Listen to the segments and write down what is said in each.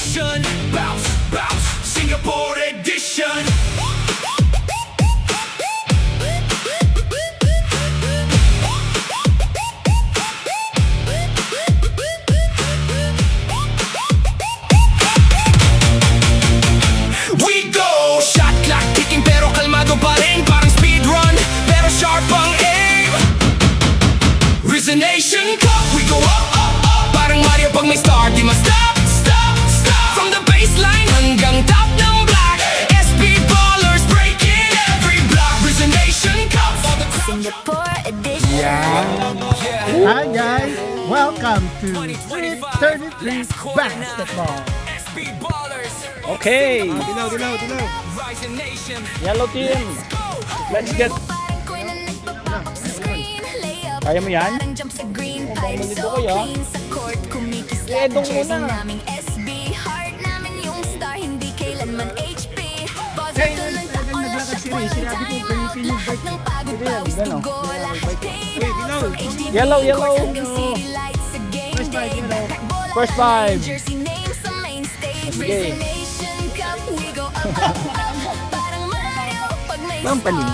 nation. Bounce, bounce, Singapore edition. We go! Shot clock ticking pero kalmado pa rin. Parang speedrun pero sharp ang aim. Risen Nation Cup, we go up, up, up. Parang Mario pag may star, di ma-stop, stop, stop. From the baseline hanggang top ng block, SB Ballers breaking every block. Risen Nation Cup for the Singapore edition. Hi guys, welcome to Week 33 Basketball. SB Ballers. Okay, Dilaw. Rising Nation. yellow team. Let's get. Kaya mo yan? Malito ko yan. Edong muna. Naglakad si Ray, sinabi ko gamitin yung bike. Gano? Yellow. First five. Sige. Bang paling.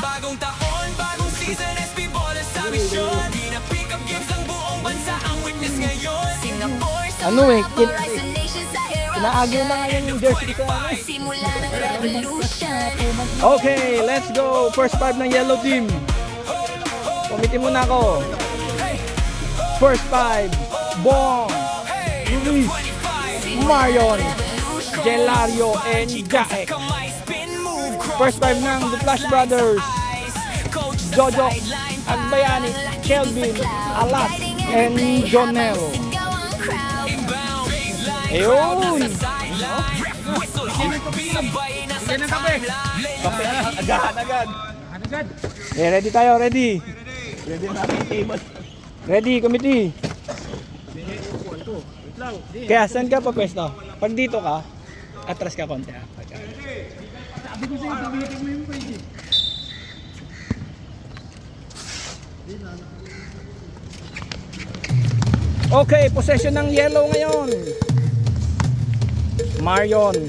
Bagong taon, bagong season, SB Ballers sa misyon. Di na pick up games ang buong bansa ang witness ngayon. Singapore sa Ano eh, Rising Nation sa era. Inaagyo na ngayon yung jersey ko. Simula ng revolution. Okay, let's go. First five ng yellow team. Committee muna ako. First five. Bong, Luis, Marion, Gelario, and Jaek. First five ng The Flash Brothers. Jojo, Agbayani, Kelvin, Alas, and Jonel. Ayun! Kape agahan agad. Eh, ready tayo, ready. Ready, committee. Kaya saan ka pa pwesto? Pag dito ka, atras ka konti. Sabi ko sa'yo, gamitin mo yung pwede. Okay, possession ng yellow ngayon. Marion.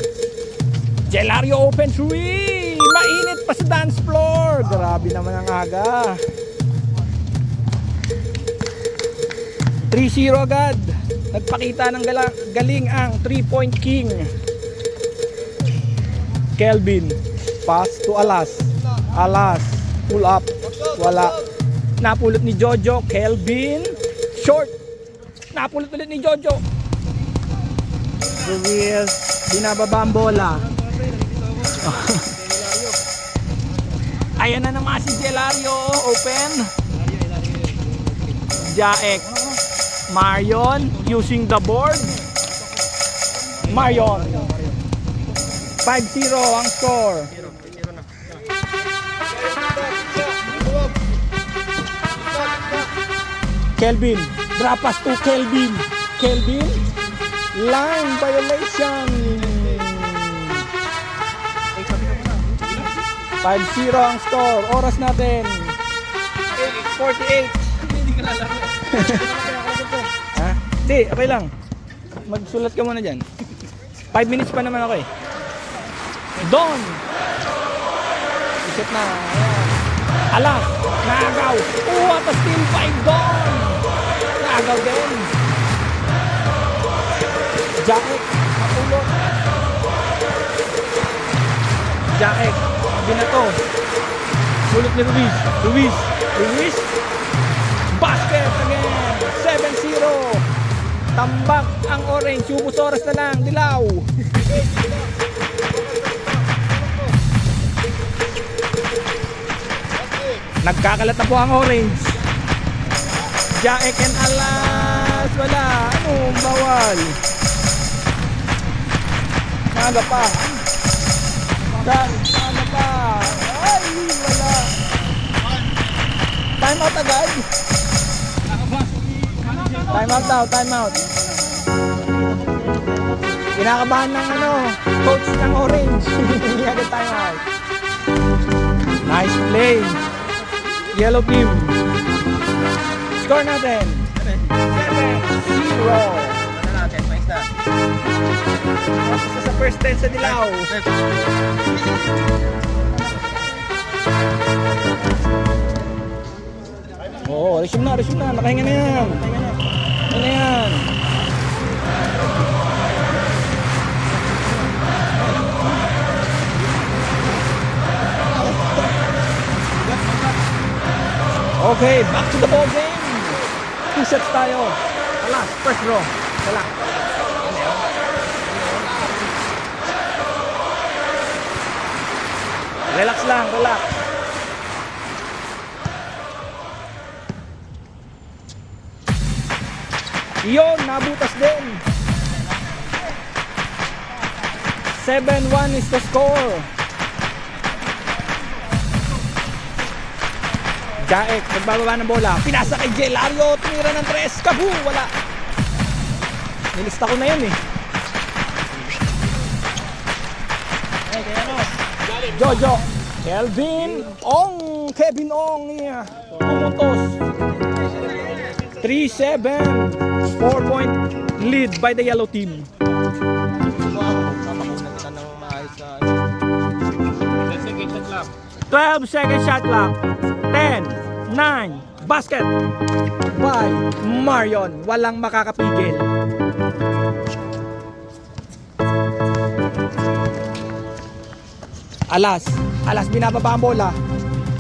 Gelario open three. Mainit pa sa dance floor. Grabe naman ang aga. 3-0 agad. Nagpakita ng galing ang 3-point king. Kelvin. Pass to Alas. Alas. Pull up. Wala. Napulot ni Jojo. Kelvin. Short. Napulot ulit ni Jojo. Ruiz. Binababa ang bola. Ayan na naman si Gelario. Open. Jaek. Marion using the board. Marion. 5-0 ang score. Kelvin. Drop pass to Kelvin. Kelvin. Line violation. 5-0 ang score. Oras natin 8:48. Ha? Hindi, okay lang. Magsulat ka muna dyan. 5 minutes pa naman ako eh. Don. Iset na. Alas. Naagaw. What a steal by Don. Naagaw din. Jaek. Napulot. Jaek. Binato. Pulot ni Ruiz. Ruiz. Basket again. 7-0. Tambak ang orange. Ubus oras na lang. Dilaw. Nagkakalat na po ang orange. Jaek and Alas. Wala. Anong bawal? Naga pa. Naga pa. Ay, wala. Time out agad. Time out daw, time out. Kinakabahan ng coach ng orange. Hindi agad time out. Nice play. Yellow team. Score natin. 7-0. Basta sa first 10 sa dilaw. Oo, resume na. Nakahinga na yan. Ano na yan? Okay, back to the ball game. 2 sets tayo. Alas, first draw. Wala. Relax lang, relax. Iyon, nabutas din. 7-1 is the score. Jaek, nagbababa ng bola. Pinasa kay Jelario. Tumira ng 3. Kabu! Wala. Nilista ko na yun eh. Jojo. Kelvin Ong. Kevin Ong. Pumutos. 3-7. 4-point lead by the yellow team. 12 second shot clock. 10, 9, basket by Marion. Walang makakapigil. Alas binababa ang bola.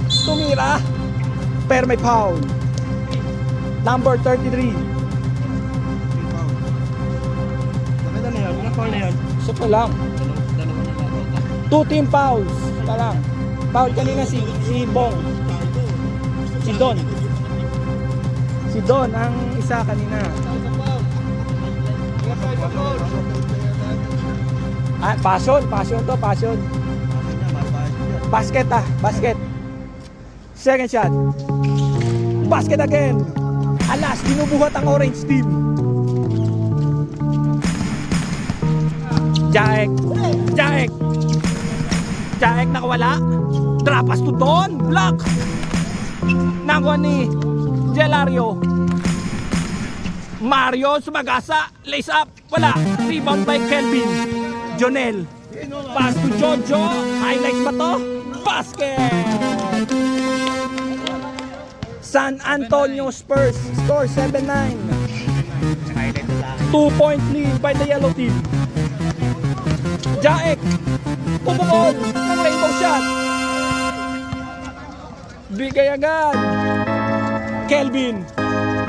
Tumira. Pero may foul. Number 33. So pa lang. 2 team fouls. Pa lang. Foul kanina si Bong. Si Don ang isa kanina. Passion to. Basket. Second shot. Basket again. Alas, binubuhat ang orange team. Jaek nakawala. Trapas to Don. Block. Nakuha ni Jelario. Mario sumagasa. Lace up. Wala. Rebound by Kelvin. Jonel. Pass to Jojo. Highlights ba to? Basket! San Antonio Spurs score 7-9. 2-point lead by the yellow team. Jaek. Pumukod ng rainbow shot. Bigay agad. Kelvin.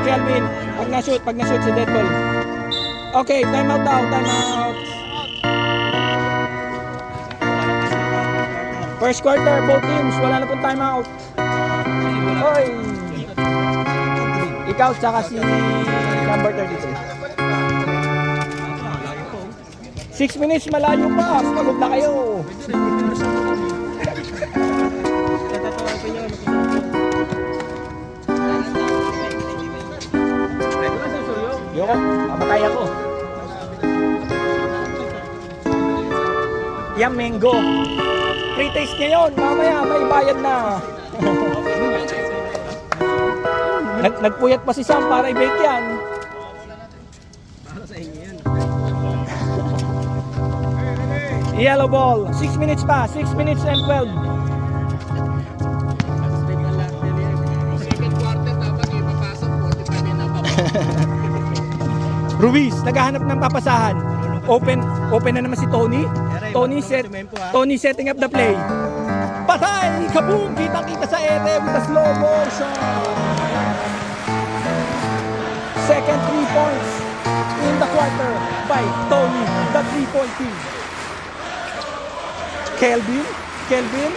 Pag na-shoot si Deadpool. Okay, timeout daw. First quarter, both teams. Wala na pong timeout. Hoy. Ikaw tsaka si number 33. 6 minutes, malayo pa. Pagod na kayo. Yoko, mamatay ako. Yan, mango. Pre-taste niya yun. Mamaya, may bayad na. Nagpuyat pa si Sam para i-bake yan. Para sa inyo yan. Yellow ball. 6 minutes pa. 6 minutes and 12. Second quarter dapat yung papasok 45 na pa. Ruiz, naghahanap ng papasahan. Open na naman si Tony. Tony setting up the play. Patay! Kaboom! Kita-kita sa ere with a slow motion. Second 3 points in the quarter by Tony, the 3-point team. Kelvin,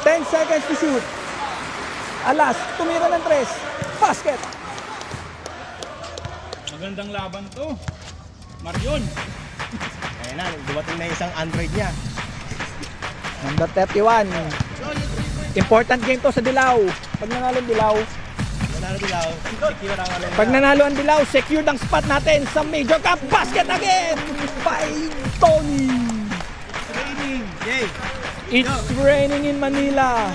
10 seconds to shoot. Alas, tumira ng 3. Basket! Magandang laban to. Marion. Ayan na, dumating na isang Android niya. Number 31. Important game to sa Dilaw. Pag nanalo ang Dilaw, Secure ang ano. pag nanalo ang Dilaw, secured ang spot natin sa Major Cup. Basket again by Tony. Yay! It's raining in Manila.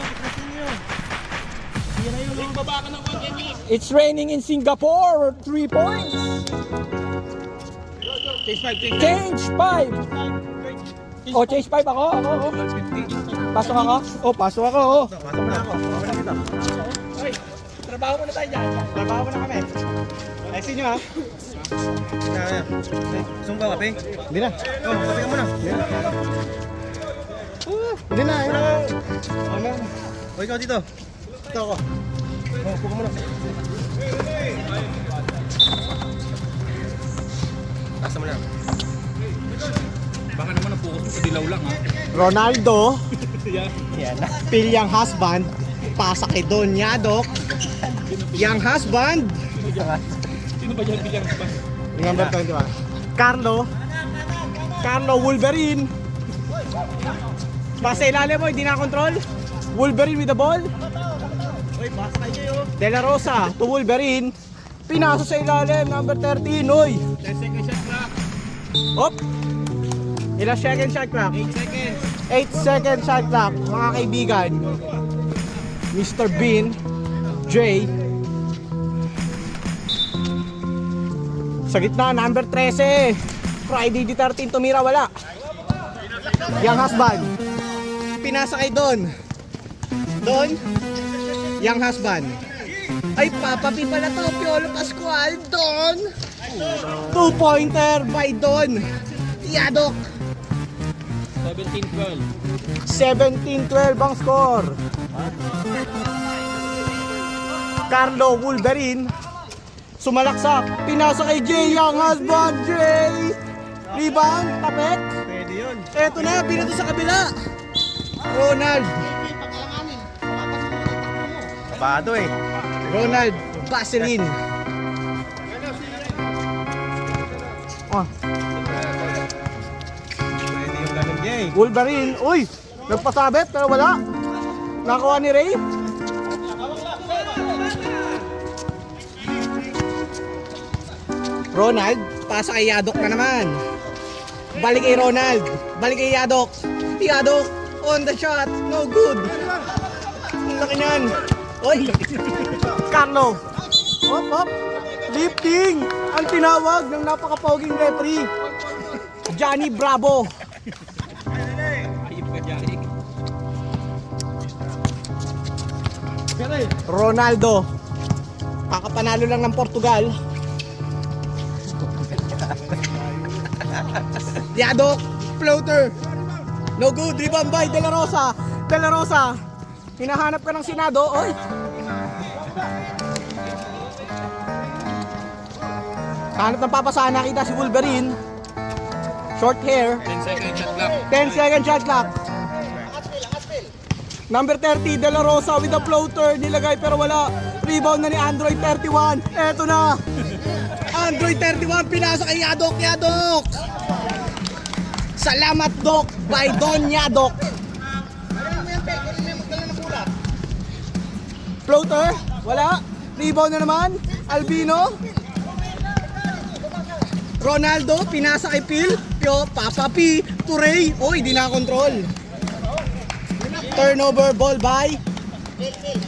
It's raining in Singapore. 3 points. Change 5. Oh, change 5 ako. Pasok ako. Oh, pasok ako. Oh. Pasok na ako. Pasok na dito. Hoy, trabaho muna tayo dyan. Trabaho mo na kami. Ayusin nyo ha. Sumba ka, Peng? Hindi na. Oh, kape ka muna. Hindi na. Ano? O, ikaw dito. Ito ako. Oh, upo ka muna. Tasa mo na. Baka naman napokus mo sa dilaw lang ha. Ronaldo, Yan na. pilyang husband, pasa kay Don Yadok. Yang husband, Sino ba yan bilang ba? number 21. Carlo Wolverine. Pasa ilalim mo, hindi na control. Wolverine with the ball. Uy, basa kayo. De La Rosa to Wolverine. Pinasa sa ilalim, number 13. Oy. 10 seconds shot clock. Hop. Ilang second shot clock? 8 seconds. 8 second shot clock, mga kaibigan. Mr. Bean, Jay. Sa gitna, number 13. Friday the 13, tumira, wala. Yang husband. Pinasa kay Don. Don. Yang husband. Ay, papapi pala to. Piolo Pascual. Don. 2-pointer by Don Yadok. 17-12. 17-12 ang score. Carlo Wolverine sumalaksak, pinasa kay Jay, yang husband. Jay, rebound, tapet. Pwede yun. Eto na, binato sa kabila. Ronald Kabado eh. Ronald Vaseline. Pwede yung ganun, Jay. Wolverine, uy, nagpasabit pero wala. Nakuha ni Ray. Ronald, pasa kay Yadok na naman. Balik kay Ronald, balik kay Yadok. Yadok, on the shot, no good. Ang laki niyan. Uy, Carlo. Hop, hop. Lifting, ang tinawag ng napakapoging referee. Johnny Bravo. Ayip ka dyan. Ronaldo, kakapanalo lang ng Portugal. Yadok, floater. No good, rebound by De La Rosa. De La Rosa, hinahanap ka ng Senado. Oy. Hanap ng papasahan, nakita si Wolverine. Short hair. 10 seconds shot clock. 10 second shot clock. Number 30, De La Rosa with the floater. Nilagay pero wala. Rebound na ni Android 31. Eto na. Android 31, pinasa kay Yadok. Yadok. Salamat, Doc, by Don Yadok. Floater, wala. Rebound na naman. Albino. Ronaldo, pinasa kay Phil. Pio, Papa P, Turay. Oy, di na control. Turnover ball by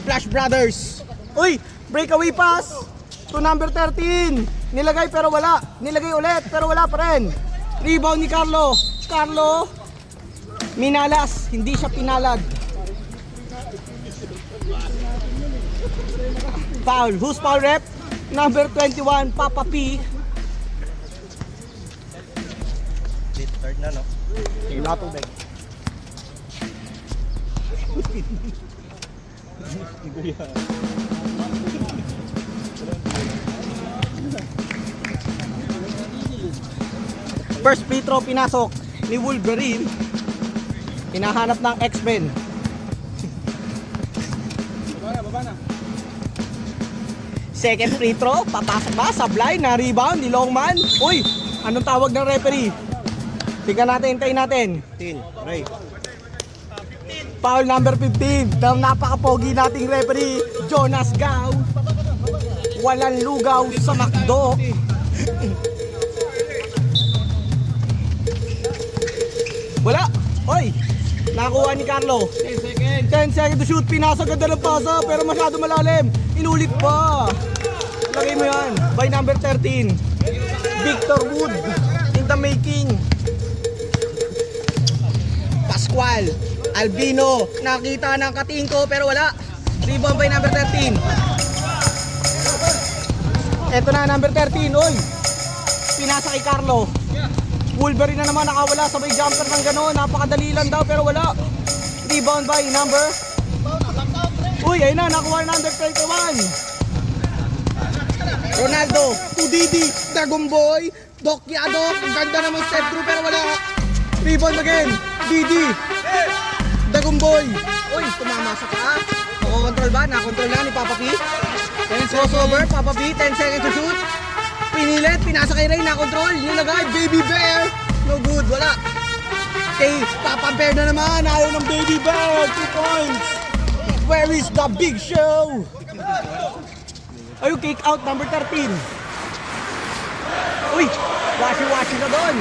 Flash Brothers. Uy, breakaway pass to number 13. Nilagay pero wala. Nilagay ulit pero wala pa rin. Rebound ni Carlo. Carlo minalas, hindi siya pinalad. Foul. Who's foul rep? Number 21, Papa P. Third na, no? Wala tubig. First free throw pinasok ni Wolverine. Hinahanap ng X-Men. Second free throw, papasok ba? Sablay na rebound ni Longman. Uy, anong tawag ng referee? Tingnan natin, hintayin natin. 15. Ray. Foul number 15 ng napakapogi nating referee, Jonas Gao. Walang lugaw sa McDo. Wala. Oy, Nakuha ni Carlo. 10 seconds to shoot. Pinasa ganda ng pasa pero masyado malalim. Inulit pa. Lagay mo yan. By number 13. Victor Wood. In the making. Pascual. Albino. Nakita ng katingko pero wala. Rebound by number 13. Eto na number 13. Oy. Pinasa kay Carlo. Wolverine na naman nakawala, sabay jumper ng gano'n, napakadali lang daw pero wala. Rebound by number. Uy, ayun na, nakuha na under 21. Ronaldo, to Didi, Dragon Boy, Doc Yadok, ang ganda naman step through pero wala. Rebound again, Didi, Dragon Boy. Uy, tumama sa paa. Nakontrol ba? Nakontrol na ni Papa P. Crossover, Papa P, 10 seconds to shoot. Pinilit, pinasa kay Ray, na-control, nilagay, Baby Bear, no good, wala. Okay, Papa Bear na naman, ayaw ng Baby Bear, 2 points. Where is the big show? Ayun, kick out, number 13. Uy, washi-washi na doon.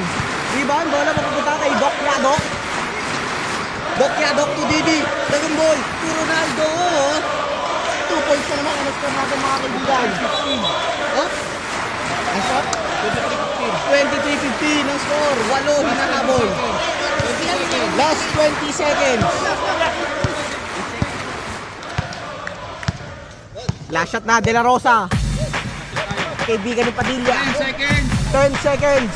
Rebound, bola mapupunta kay Doc Yadok. Doc Yadok to Didi, Dragon Boy, to Ronaldo. 2 points na naman, ano score natin mga kaibigan? 15. Oh? Ang score? 23-15 ang score. 8 hinakabol. Last 20 seconds. Last shot na, De La Rosa. Kaibigan ni Padilla. 10 seconds. 10 seconds.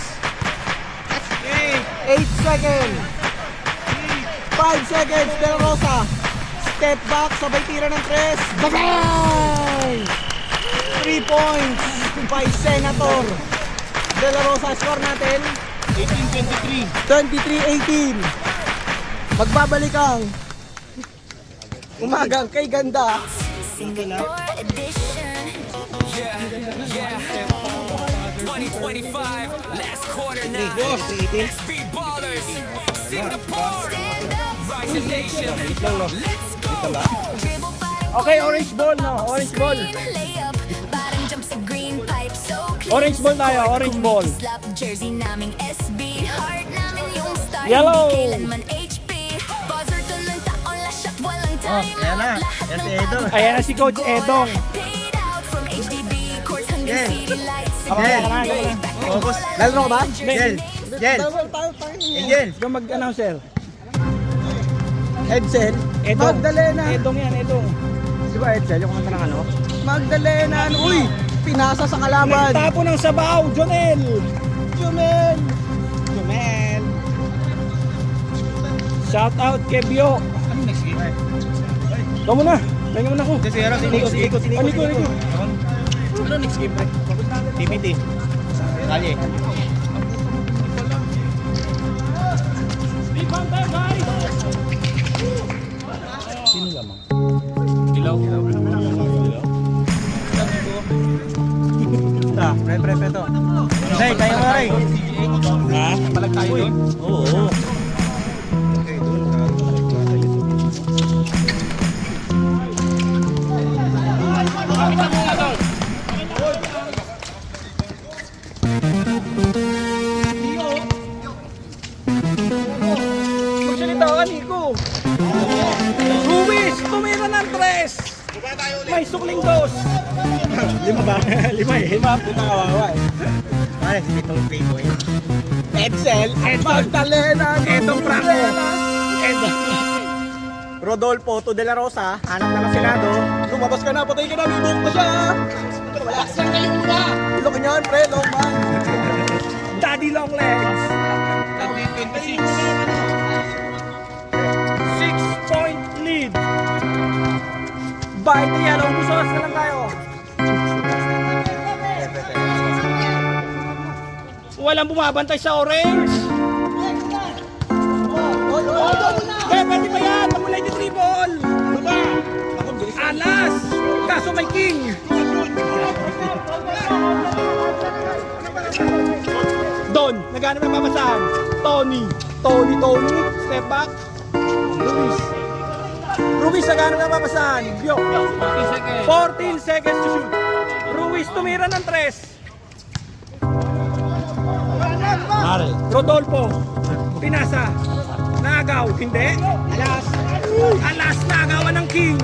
8 seconds. 5 seconds, De La Rosa. Step back, sabay tira ng 3. Bye-bye! 3 points by Senator. De La Rosa, score natin 18-23. 23-18. Magbabalik ang umagang kay ganda. Yeah, yeah. 2025, last quarter now. SB Ballers, Singapore, Rising Nation. Let's go. Okay, orange ball, no? Orange ball. Orange ball tayo, orange ball. Jersey naming SB, heart namin yung style. Yellow. Kailanman HP, buzzer tulang taon, lasyat walang time. Ayan na. Yan si Edong. Ayan na si Coach Edong. Paid out from HDB, courts hanggang city lights. Focus. Lalaro ka ba? Jel. Jel. Angel. Ikaw mag-announcer. Edsel. Edong. Magdalena. Edong yan, Edong. Di ba Edsel? Yung kumanta ng ano? Magdalena. Uy! Pinasa sa kalaban. Nagtapo ng sabaw, Jonel. Jumel. Jumel. Shout out kay Bio. Ikaw muna. Tingnan mo na ako. Si Aaron, si Nico. Oh, Nico. Ano next game pre? TPT. Kalye. Sino lamang? Ilaw. Pre, to. Hey, tayo mo rin. Ha? Palag tayo doon? Oo. Okay, doon. Magsalita ka, Nico. Ruiz, tumira ng 3. May sukling dos. 5 ba? 5 eh. 5. Puta kawawa eh. Ay, itong pico eh. Edsel. Magdalena. Edong Franco. Edong. Rodolfo to De La Rosa. Hanap na ng Senado. Lumabas ka na. Patay ka na. Bibok pa siya. Laksan kayo muna. Ilok niyan, pre. Long man. Daddy long legs. 6-point lead. By the yellow. Busos na lang tayo. Walang bumabantay sa orange. Pwede pa yan. Pagulay ni Tribol. Alas. Kaso may king. Don. Naghanap ng papasahan. Tony. Step back. Ruiz naghanap ng papasahan. Bio. 14 seconds to shoot. Ruiz tumira ng 3. Mare. Rodolfo. Pinasa. Nagaw, hindi. Alas. Alas, nagawan ng king.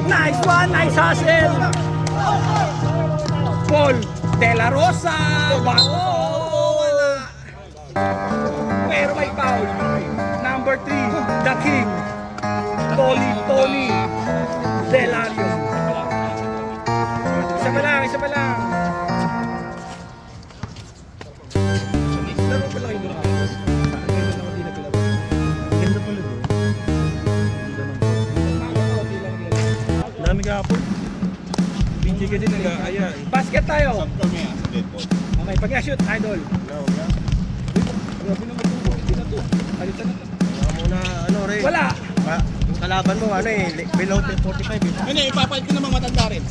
Nice one, nice hustle. Paul De La Rosa. Wala. Pero may foul. Number 3, the king. Tony Delario. Isa pa lang. Laro pa lang ito. Ganda pala doon. Dami ka po. Pinji ka din nag-aaya. Basket tayo. Okay, pag-shoot, idol. Muna, ano rin. Wala. Yung kalaban mo, ano below 45 eh. Ano, ipapalit ko namang matanda rin.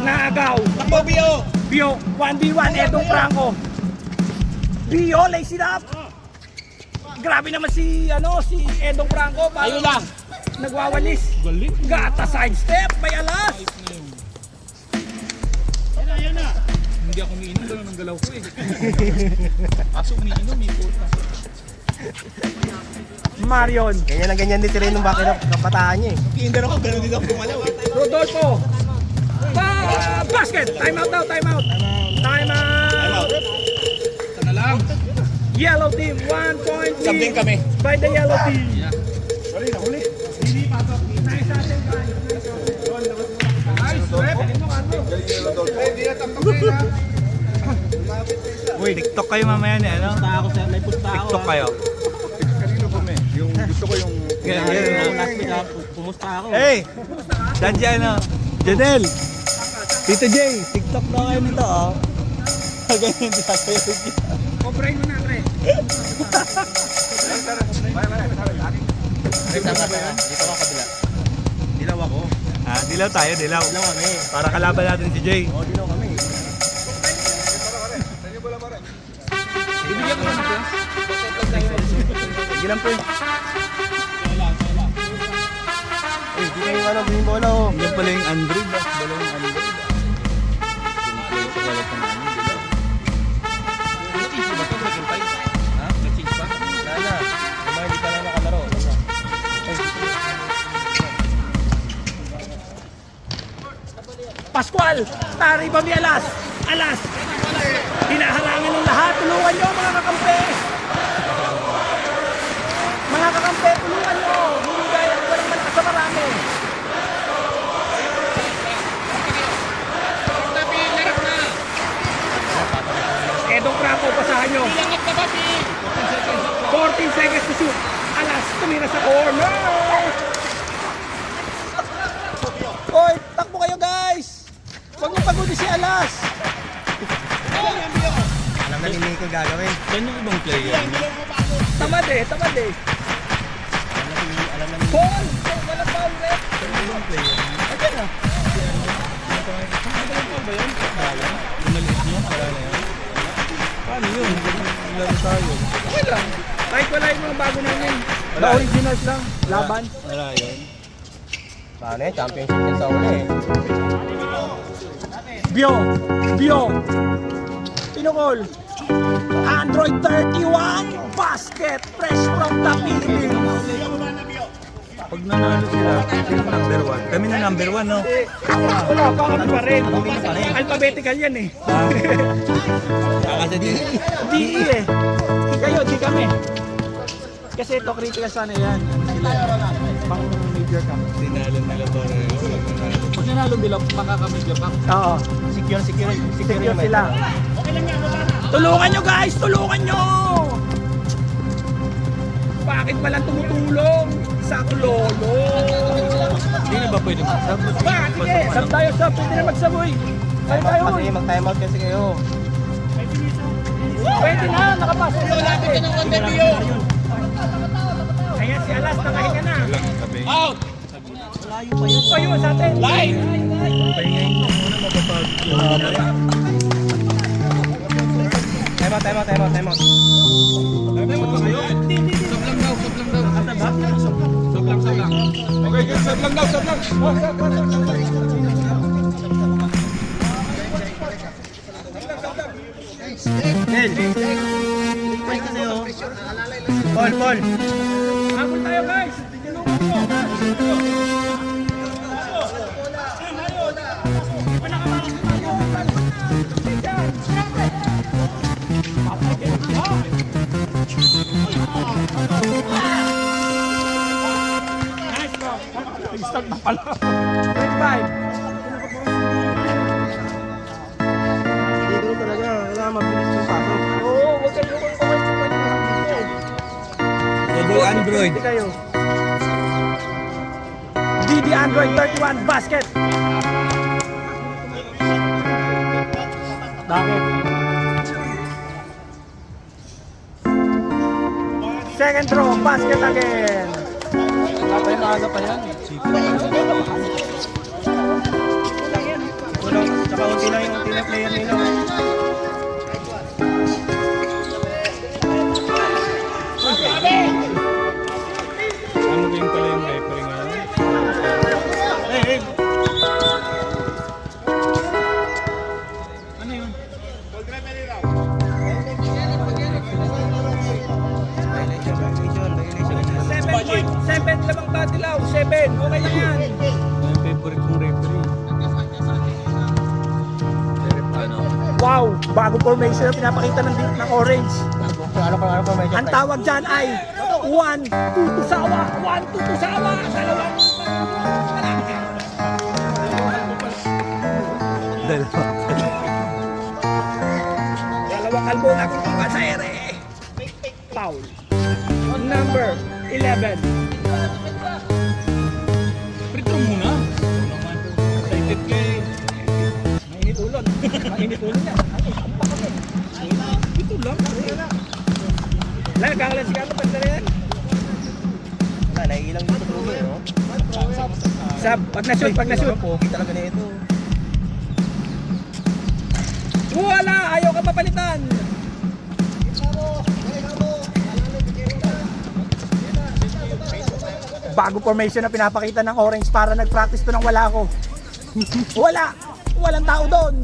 Nagaw. Takbo, Bio! Bio, 1v1, Edong Franco. Bio, lace it up. Grabe naman si Edong Franco. Tayo lang. Nagwawalis. Gata sidestep, may alas. Hindi ako umiinom, gano'n ang galaw ko eh. Kaso umiinom, may puta. Marion. Ganyan din rin nung bakit kapataan niya eh. Kinder ako, gano'n din ako gumalaw eh. Rodolfo. Basket. Time out daw, time out. Ito na lang. Yellow team, 1 point lead. Sabing kami. By the yellow team. Uy, TikTok kayo mamaya ni ano? May pusta ako. TikTok kayo. Yung gusto ko yung Last week pumusta ako. Hey! Daddy ano? Janelle! Tito J, TikTok na kayo nito oh. Ganyan din sasayaw niya. Cobrain mo na, pre. Dito ka kabila. Dilaw ako. Ah, dilaw tayo, dilaw. Dilaw kami. Para kalaban natin si Jay. Oo, dilaw kami. Bibigyan ko lang ito. Sige lang po. Eh, di kayo ano, buhing bola oh. Yan pala yung Android ah. Dalawang Android ah. Kompleto pala itong ano, dilaw. May cheese ba ito? Breaking five? Ha? May cheese ba? Wala na. Hindi ka na nakalaro. Pascual, tari ba may alas? Alas. Hinaharangan ng lahat. Tulungan nyo mga kakampi. Mga kakampi, tulungan nyo. Hindi gaya ng walang malakas sa marami. Edong Franco, pasahan nyo. 14 seconds to shoot. Alas, tumira sa corner. Hoy, takbo kayo guys. Huwag niyo pagod si Alas. Alam na ni Nico gagawin. Saan yung ibang player? Tamad eh. Paul, wala foul red. Ayan na. Yung maliit nyo, wala na yun. Paano yun? Laro tayo. Okay lang. Kahit wala yung mga bago namin. The originals lang. Laban. Wala yun. Paano eh, championship yan sa uli eh. Bio. Pinukol. Android 31. Basket. Fresh from the Philippines. Pag nanalo sila, sino number 1? Kami na number 1, no? Wala pa kami pa rin. Alphabetical yan eh. Kasi di. DE eh. Kayo, di kami. Kasi ito critical sana yan. Sila pang major ka. Sinalo nila para yun. Pag nanalo nila, makakamedya pa. Oo. Secure Secure sila. Tulungan nyo guys! Tulungan nyo! Bakit walang tumutulong? Sa lolo. Hindi na ba pwede mag-sub? Sige, sab tayo sab. Pwede na magsaboy. Tayo tayo. Kasi mag-time out kasi kayo. Pwede na. Nakapasok na Lapit ka ng konti, Bio! Ayan si Alas. Nakahinga na. Out! Ayun sa atin. Live! Pahingayin mo muna mapapag. Time out. Sab lang. Okay, good. Sab lang daw. Nel, Paul, Paul. Habol tayo guys! Nice bro! Start na pala. 25. Dito talaga, kailangan mabilis yung pasok. Oo, huwag kayo kung kumay-kumay dito. Double Android. Hindi kayo. DD Android 31 basket. Bakit? Second throw, basket again. Kapay na aga pa yan. Walang, tsaka unti lang yung unti na player nila. Ano din pala yung referee ngayon? Ano yun? Violation. 7 lamang batilaw, 7. Okay lang yan. Yung favorite kong referee. Wow, bagong formation na pinapakita ng orange. Ano pa medyo? Ang tawag dyan ay 1-2 Tusawa, 1-2 Tusawa, dalawang dalawang kalbo na kung kasere. Foul. Number 11. Free throw muna. Excited kay... Mainit ulon. Mainit ulon niya. Ito lang. Lang, kakalan si Carlo, pwede na yan. Wala, naiilang dito tuloy, no? Sab, pag na-shoot, pag na-shoot. Pogi talaga na ito. Wala, ayaw ka papalitan. Bago formation na pinapakita ng orange para nag-practice to nang wala ako. Wala! Walang tao doon!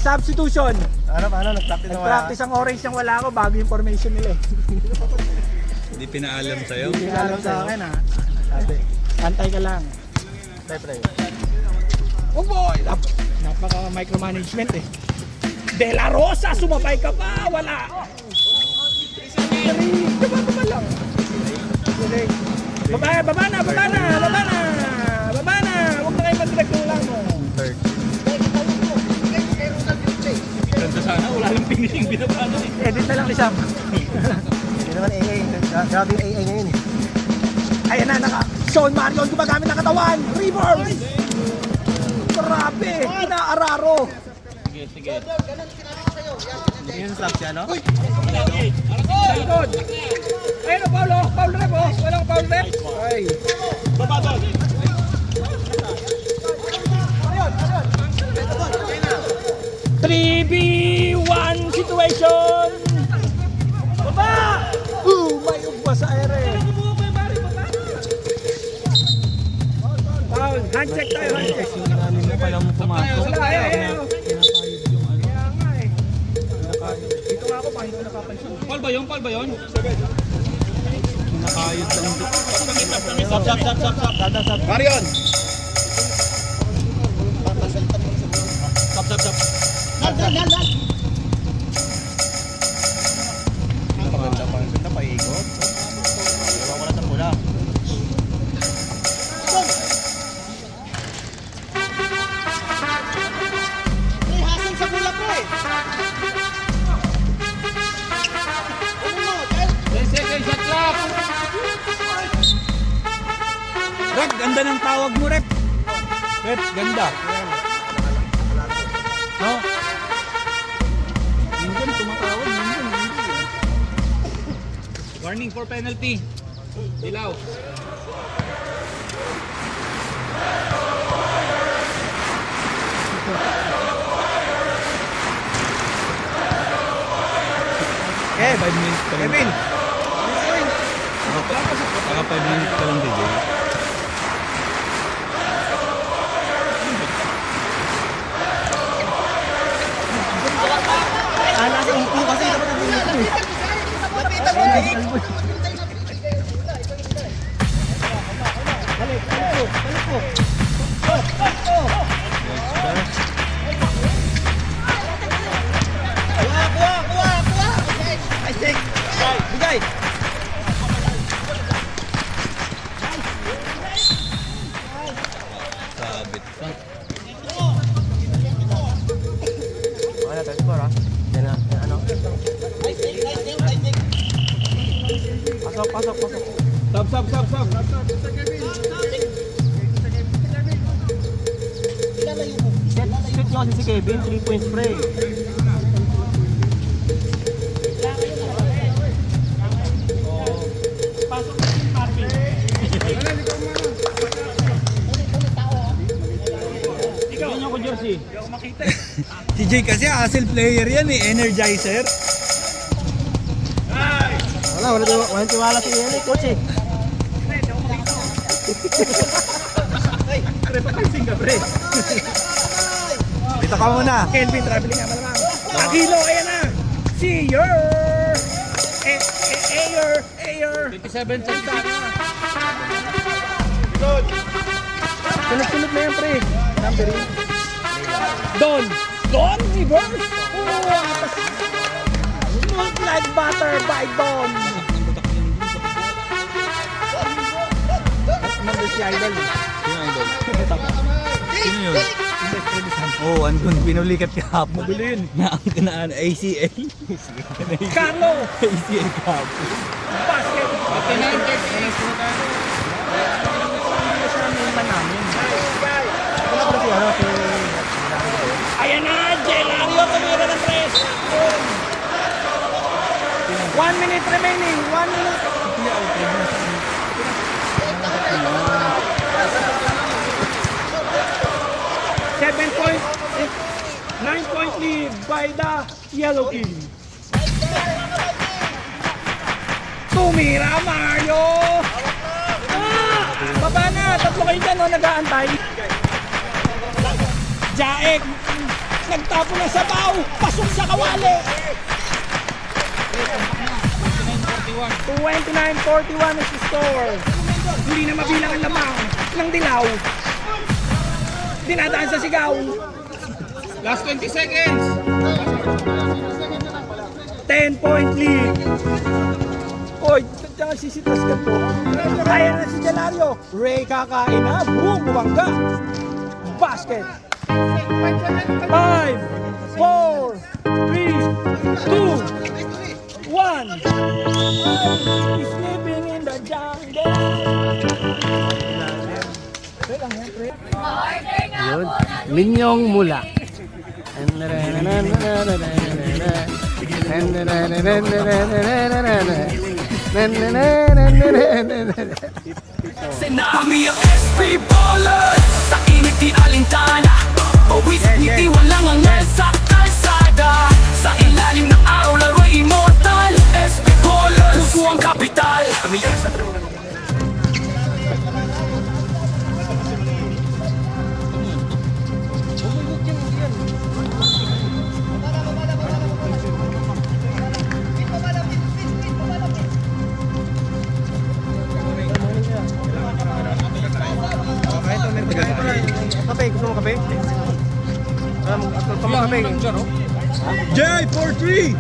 Substitution. Ano, nag-practice na wala. Nag-practice ang orange nang wala ako bago yung formation nila eh. Hindi pinaalam sa'yo. Hindi ka alam sa akin ha. Sabi, antay ka lang. Pre. Oh boy! Napaka-micromanagement eh. De La Rosa, sumabay ka pa! Wala! Baba lang. Galing. Baba na! Huwag na kayo mag-direct ng lang mo. Ganda sana, wala lang finishing binabano eh. Edit na lang ni Sam. Hindi naman AA. Grabe yung AA ngayon eh. Ayan na, Sean Marion gumagamit ng katawan. Reverse! Grabe! Inaararo! Sige. Yung slap siya, no? Likod! Ayun o, Paulo! Foul rep o! Walang foul rep! Ay! 3v1 situation! Baba! May ugba sa ere! Foul! Handcheck tayo! Handcheck! Ilalim mo pala mo pumasok. Wala! Ayaw! Pinakayod yung ano. Kaya nga eh. Dito nga ako pa, hindi ko nakapansin. Paul ba yun? Pinakayod lang. Stop. Marion! Stop. Maganda pa ikot. Ewan ko na sa pula. May hasan sa bulak ko eh. Second shot clock! Rep, ganda ng tawag mo, Rep. Rep, ganda. No? Minsan tumatawag, minsan hindi. Warning for penalty. Dilaw. Eh, 5 minutes pa lang. Kevin! Baka 5 minutes pa lang, DJ. Ala sa upo kasi dapat ang upo eh. Lapitan mo na eh. Balik po. Kuha. Ay, check. Bigay. Wala tayo score ha. Yan na, ano. Pasok. Shoot nyo kasi si Kevin, 3 points spray. Pasok na si Marvin. Ikaw, yun ako jersey. Si Jay kasi hassle player yan eh, energizer. Wala tiwala si Eli, coach eh. Pre, papaising ka, pre. Dito ka muna. Kelvin traveling nga malamang. Aquino, ayan na. See your Ayer. 57 cents sa akin. Sunod na yan, pre. Numbering. Don reverse. Oh, atas. Smooth like butter by Don. Number si Idol. Sino idol? Sino yun? Oo, andun. Pinulikat kahapon. Mabili yun. Naan ACL. Carlo. ACL kahapon. Basket. Ayan na, Gelario tumira ng tres. 1 minute remaining. 1 minute. Seven point, 9-point lead by the Yellow Team. Tumira Mario. Baba na, tatlo kayo dyan, nag-aantay. Jaek, nagtapo ng sabaw, pasok sa kawali. 29-41 is the score. Hindi na mabilang ang lamang ng dilaw. Dinadaan sa sigaw. Last 20 seconds. 10-point lead. Oy, tsaka sisitas ka po. Kaya na si Gelario. Ray kakain na. Boom, bumangga. Basket. 5, 4, 3, 2, 1. Sleeping in the jungle. Yun. Minyong Mula. Kami ang SP Ballers. Sa init di alintana. Pawis ngiti walang angal sa kalsada. Sa ilalim ng araw laro'y immortal. SP Ballers, puso ang kapital. Kami ang sa Kape, gusto mo kape? Gusto mo kape? Jay, 4-3.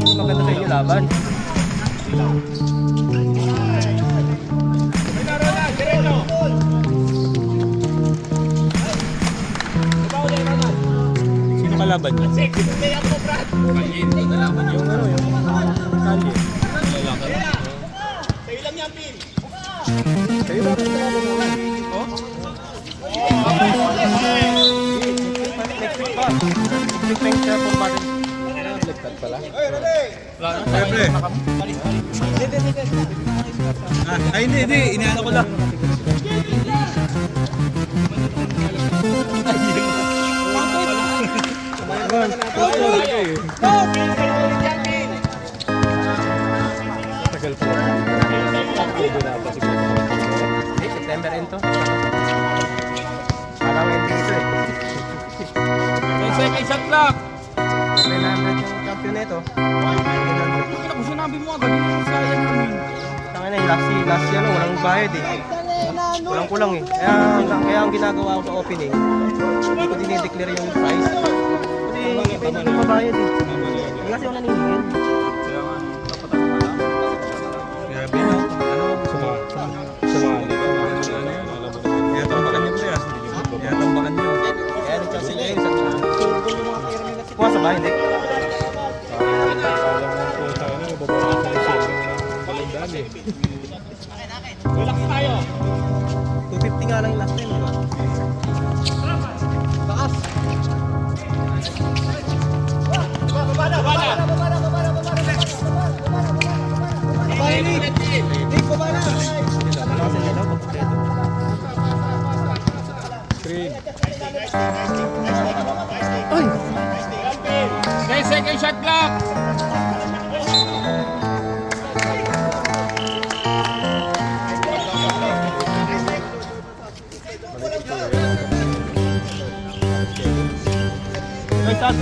Maganda sa inyo laban. Sino kalaban niya? Yung ano, yung kalye. Next week pa. Next week siya kung bakit. Siyempre. Ay, hindi. Inaano ko lang. Tagal po. Never end to. Parang end dito eh. 10 seconds shot clock. 900 yung champion na ito. 900. Kaya kung sinabi mo agad, yung sayang namin. Tangin na, last year, walang bayad eh. Walang kulang eh. Kaya ang ginagawa ko sa opening, hindi ko dinideclare yung price. Kasi pwede ko mabayad eh. Hindi kasi ako naningin. Kaya nga, dapat ako na lang. Grabe no? Sumali ka. Kaya tambakan niyo pre. Kaya tambakan niyo. Kaya nagsasin niya yun sa kuha sa bahay, hindi. Relax tayo. 250 nga lang yung last time, di ba? Malakas yung ilaw, kompleto. 10 seconds shot clock. Ay, sab!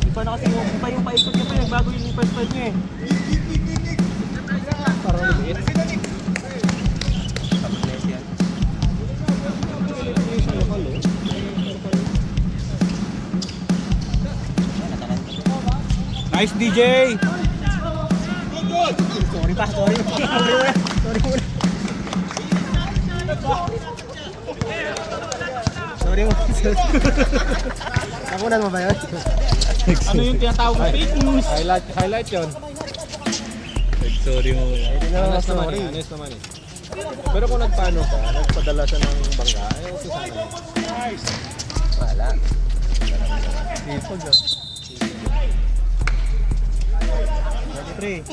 Iba na kasi iba yung paikot niya pa, nagbago yung first fight niya eh. Parang lumiit. Nice DJ. Sorry pa, sorry. Sorry muna. Sorry mo. Nakunan mo ba yun? Ano yung tinatawag na fake news? Highlight yun. Sorry mo. Honest naman eh. Honest naman eh. Pero kung nagpaano ka, nagpadala siya ng bangga, eh okay sana. Wala. Ipag ah. Pre.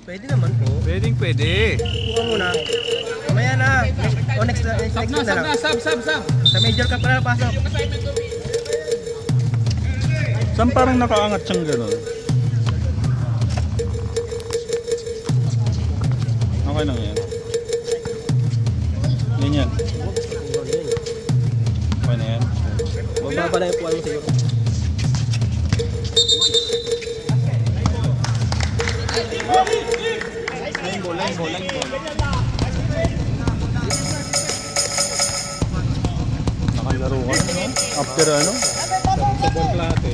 Pwede naman po. Pwede. Kuha muna. Mamaya na. O next na lang. Sab. Sa major ka pala pasok. Saan parang nakaangat siyang gano'n? Okay lang yan. Ganyan. Okay na yan. Mababa na yung puwan mo sa'yo. Nakalaro ka na, no? After ano? Sa ball klate.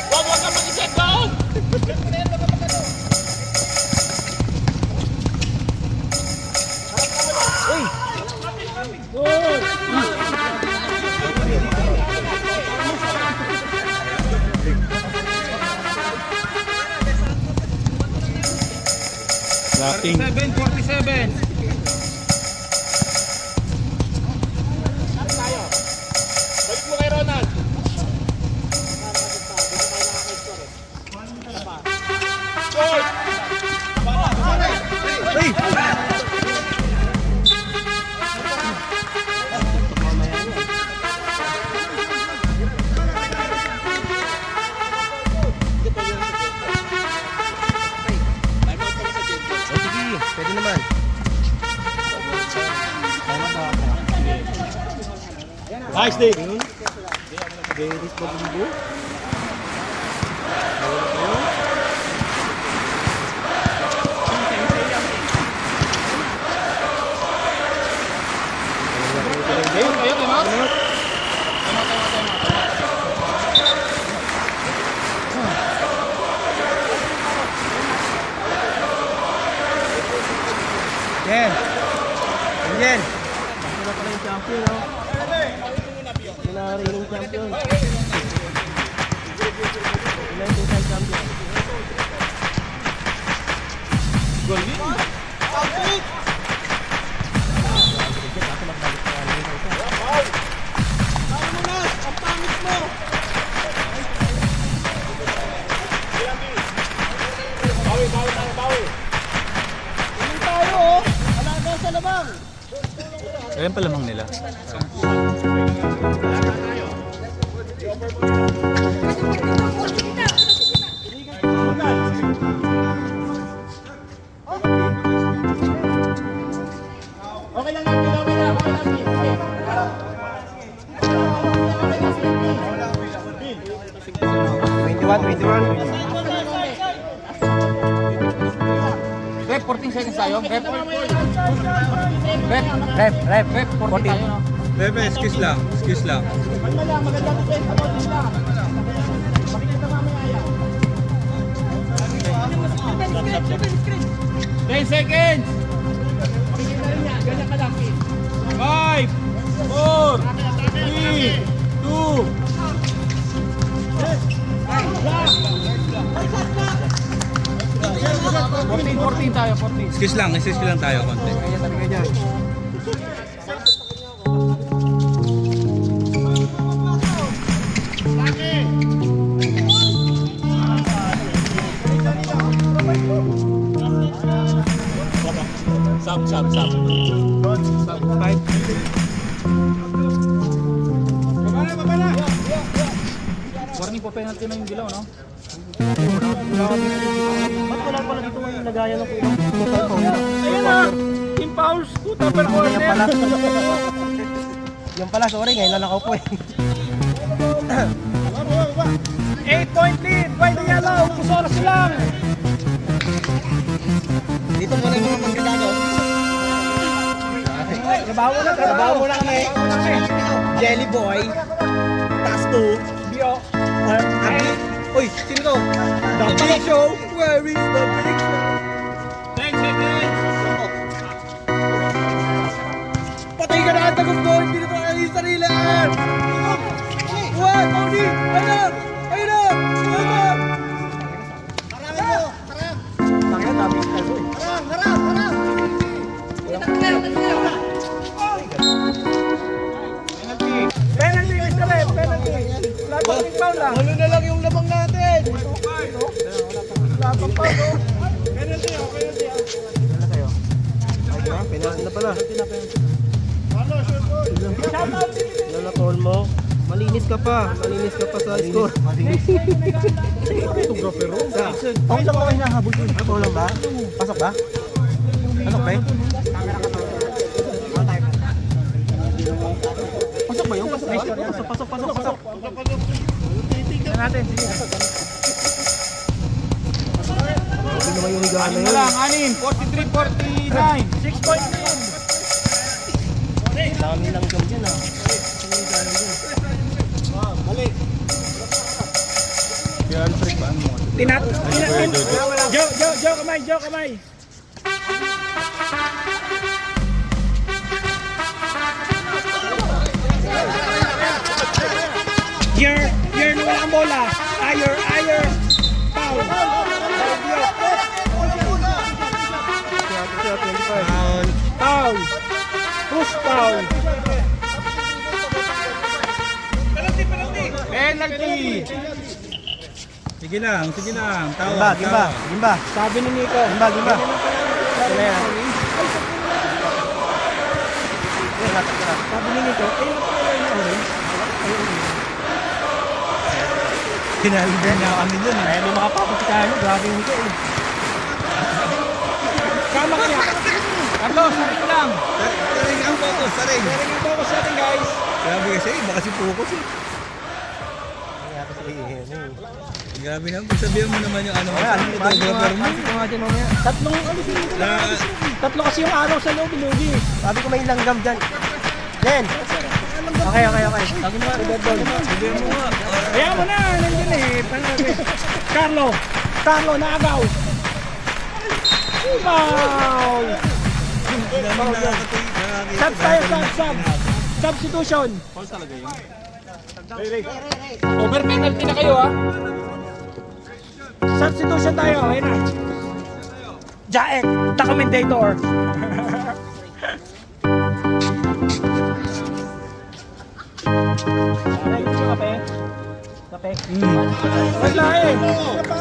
Huwag ka mag-isip down. Lating. 47. Balik mo kay Ronald. Pwede naman. Nice day. Very pagbubo. Ayun, Mark. Yan. Yan. Wala pala yung champion, no? Pinaka-reigning champion. Ilan yung champion? Ayan pa lamang nila. Rep, 14 seconds tayo. Rep. Rep, 14 tayo, no? Bebe, excuse lang. Excuse lang. 10 seconds! 5, 4, 3, 2, Tayo, 14. excuse lang tayo konti. Sab. Warning po, penalty na yung dilaw, no? Ba't wala pala dito yung lagayan ng kulang? Ayun na! Team fouls, puta per Yan corner. pala. Yan pala, sorry, ngayon lang nakaupo eh. 8-point lead by the yellow. Pusoras lang. Dito muna yung mga pagkagano. Trabaho muna kami. Jelly Boy. Task 2. Bio. Uy, sino to? The Big Show. Where is the Big Show? 10 seconds. Patay ka na ang tagong boy. Hindi na tayo yung sarili. What? Tony! Ayun na! Ayun na! Ayun na! Takya, dami yung kalbo eh. Penalty, Mr. Rep. Penalty. Wala pang big foul lang. Ano na lang yung lamang natin? Wala pang foul. Oh. Penalty. Penalty na pala. Shout out si Lala call mo. Malinis ka pa sa score. Okay lang ba kayo nahabol ko? Ako lang ba? Pasok ba? Pasok ba eh? Pasok ba yun? Pasok ba? Tingnan natin. Sige. Hindi naman yung higaan na yun. Lang, 6 49. 6-point lead. Dami lang jump dyan ah. Joe, kamay. Year na walang bola. Ayer. Foul. Foul. Push foul. Penalty! Sige lang. Gimba. Sabi ni Nico. Gimba. Sila yan. Sabi ni Nico, Kinaliban na kami dun eh. Ay, may makapapos si Carlo. Grabe yung higa eh. Kama kaya. Carlos, sarik lang! Saring ang focus, saring. Sharing ang focus natin, guys. Grabe kasi, iba kasi focus eh. Kaya kasi Grabe naman, sabihan mo naman yung ano mo. Ano Photographer mo. nga dyan mamaya. Tatlo kasi yung araw sa loob, Lugi. Sabi ko may langgam dyan. Jen! Okay. Sabi mo nga, red ball. Sabihan mo nga. Kaya mo na, nandiyan eh. Carlo, naagaw. Wow! Sub tayo, sub. Substitution. Over penalty na kayo, ha? Substitution tayo, ayun na. Jaek, the commentator. Kape? Wala eh.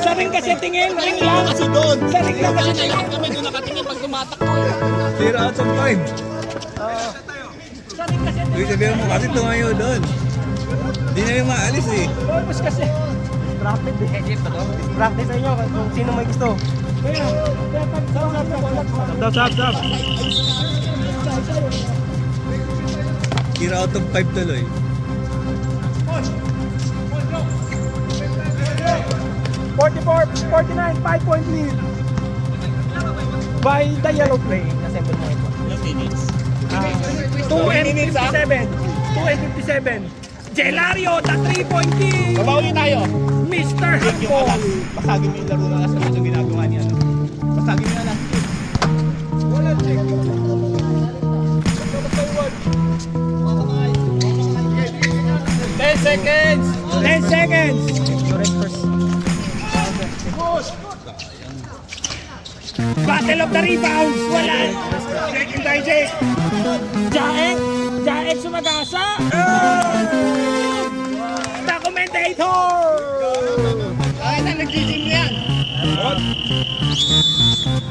Saring kasi tingin, ring lang. Saring lang kasi tingin. Kami doon nakatingin pag tumatakbo. 0 out of 5. Uy, sabihan mo kasi tumayo doon. Hindi na yung maalis eh. Purpose kasi. Distracted eh. Distracted sa inyo kung sino may gusto. Stop. Tira out of 5 tuloy. $44, $49, 5-point lead. By the yellow play. Assemble mo ito. 2 and 57. 2 and 57. Gelario, the 3-point kick. Babawi tayo. Mr. Handball. Basagin mo yung laro na last na ginagawa niya. Basagin mo na last. Ten seconds! 10 seconds. Battle of the rebounds. Wala. Second by Jake. Jaek sumagasa. The commentator. Ay na, nag-gym yan!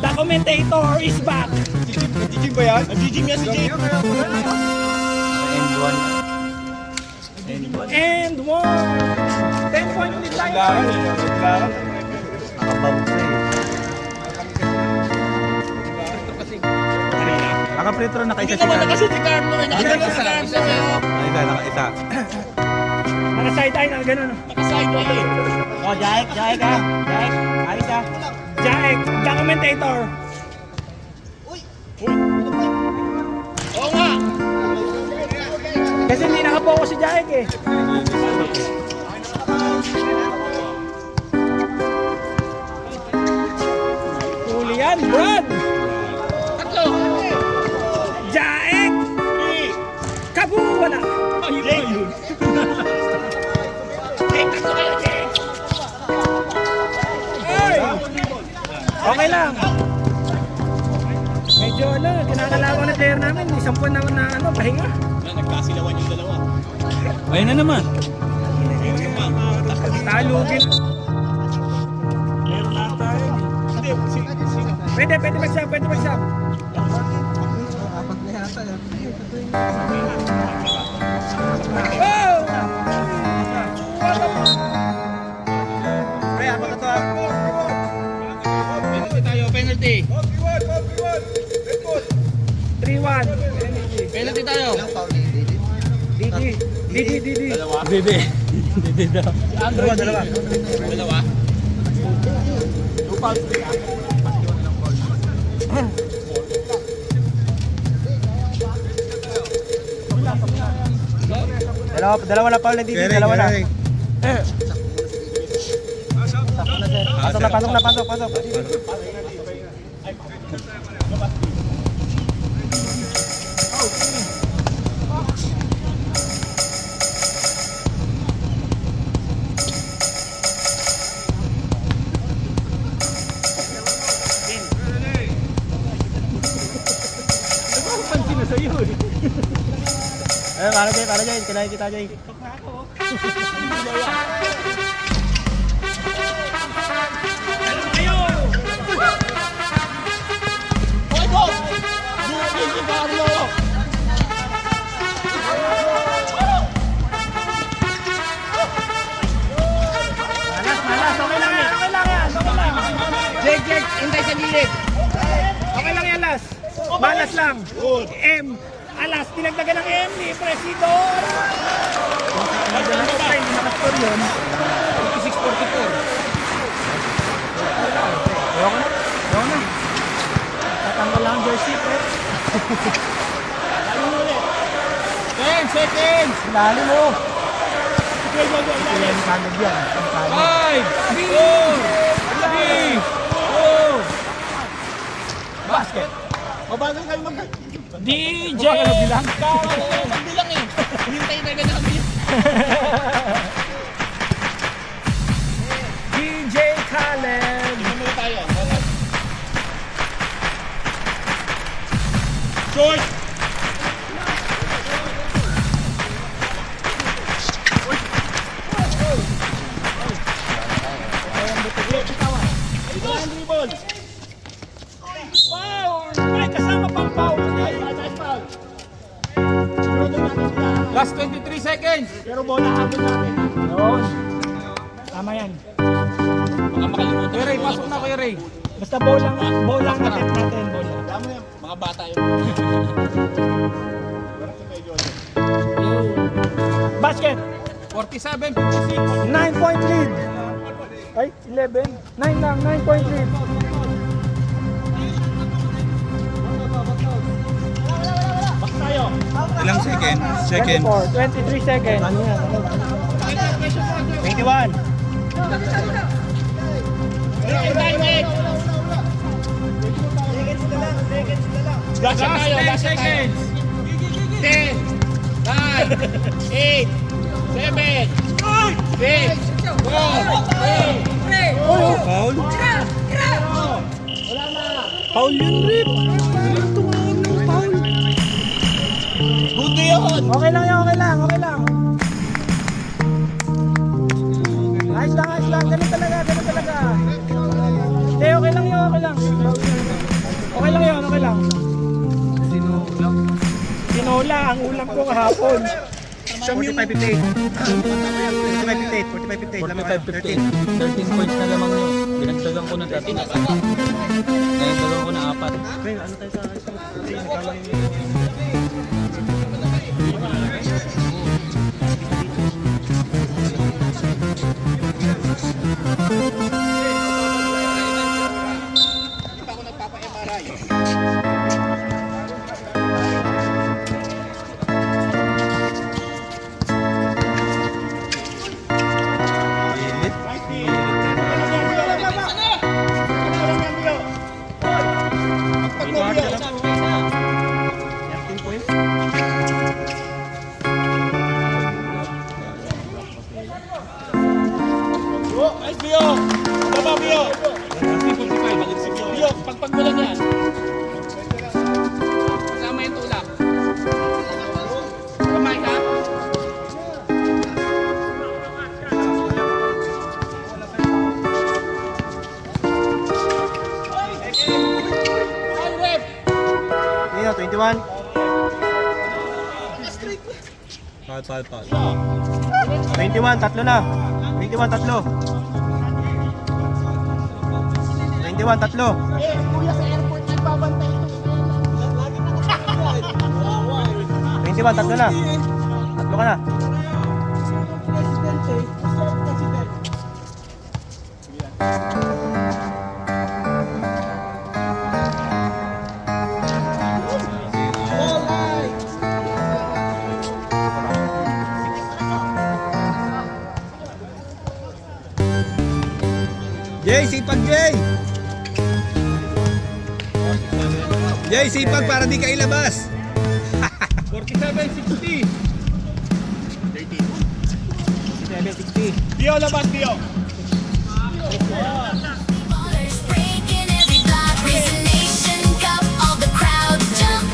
The commentator is back. Nag-gym ba yan? Nag-gym yan si Jake! And one. 10-point lead tayo. Naka-pretro na kayo Hindi naman nakashoot si Carlo eh! Nakashoot si Carlo eh! Isa. Naka-side-eye na gano'n. Nakaside eh! Oh, Jaek ah. Jaek, ayos ah. Jaek, the commentator. Oo nga! Kasi hindi nakapokus si Jaek eh. Huli yan, Brad. Tatlo! Jaek. Kabu, wala. Ay, yun! Jake, tatlo kayo, Jake! Ay! Okay lang. Medyo kinakalawan na player namin. Isang buwan naman na pahinga. Nagkasilawan yung dalawa. Ayun na naman. Talugin. Meron na tayo. Pwede mag-sub. Wow! Pre, apat na to ah. Penalty tayo, penalty! 3-1. Penalty tayo! Didi. Dede daw. Dalawa. Dalawa? Dalawa na foul na dito, dalawa na. Pasok. Pansin na sa'yo eh. Para dyan, kinahin kita dyan. Ayo! Hoy, boss! Jake si Carlo! Malas. Okay lang yan. Jake, hintay sa gilid! Okay lang yan, Las. Malas lang. M. Alas, tinagdagan ng M ni Presidor. Hindi nakascore yun. 56-44. Ayaw na. Tatanggal lang ang jersey, pre. 10 seconds! Lalim mo. Yan, kagad yan. 5, 4, 3, 2, Basket. Mabagal kayo DJ. magbilang eh! Hintay na ganun ang bilang! DJ Khaled. Muna tayo. short. Foul! Ay, kasama pang foul. Last 23 seconds. Yun. Tama yan. Baka makalimutan. Kuya Ray, pasok na Kuya Ray. Basta bolang attempt natin. Bola. Mga bata yun. Basket. 47, 56. 9-point lead. Ay, 11. 9 lang, 9-point lead. Ilang second? 24, 23 seconds. 21. Last 10 seconds. 10, 9, 8, 7, 6, 5, 4, 3, Foul yun, Rip. Buti yun. Okay lang yan, okay lang. Ayos lang. Ganun talaga. Hindi, okay lang yun. Okay lang. Tinola, ang ulam ko kahapon. 45-58. 45-58. 13 points na lamang yun. Dinagdagan ko ng 13. Dinagdagan ko ng 4. Ano tayo sa Nice, Bio! Baba, Bio! 45. Bio, pagpag mo lang yan. Kasama yung tulak. Kamay ka? Ay, rep! 21. Pal. 21, tatlo na. 21, tatlo. 21, tatlo. Kuya sa airport nagbabantay ito. Lagi nakakaya. 21, tatlo na. Tatlo ka na. Jay, sipag Jay! Jay, sipag para di ka ilabas! 47, 60. 7-60. Bio, labas, Bio! Breaking every block, Resonation Cup, all the crowd jump,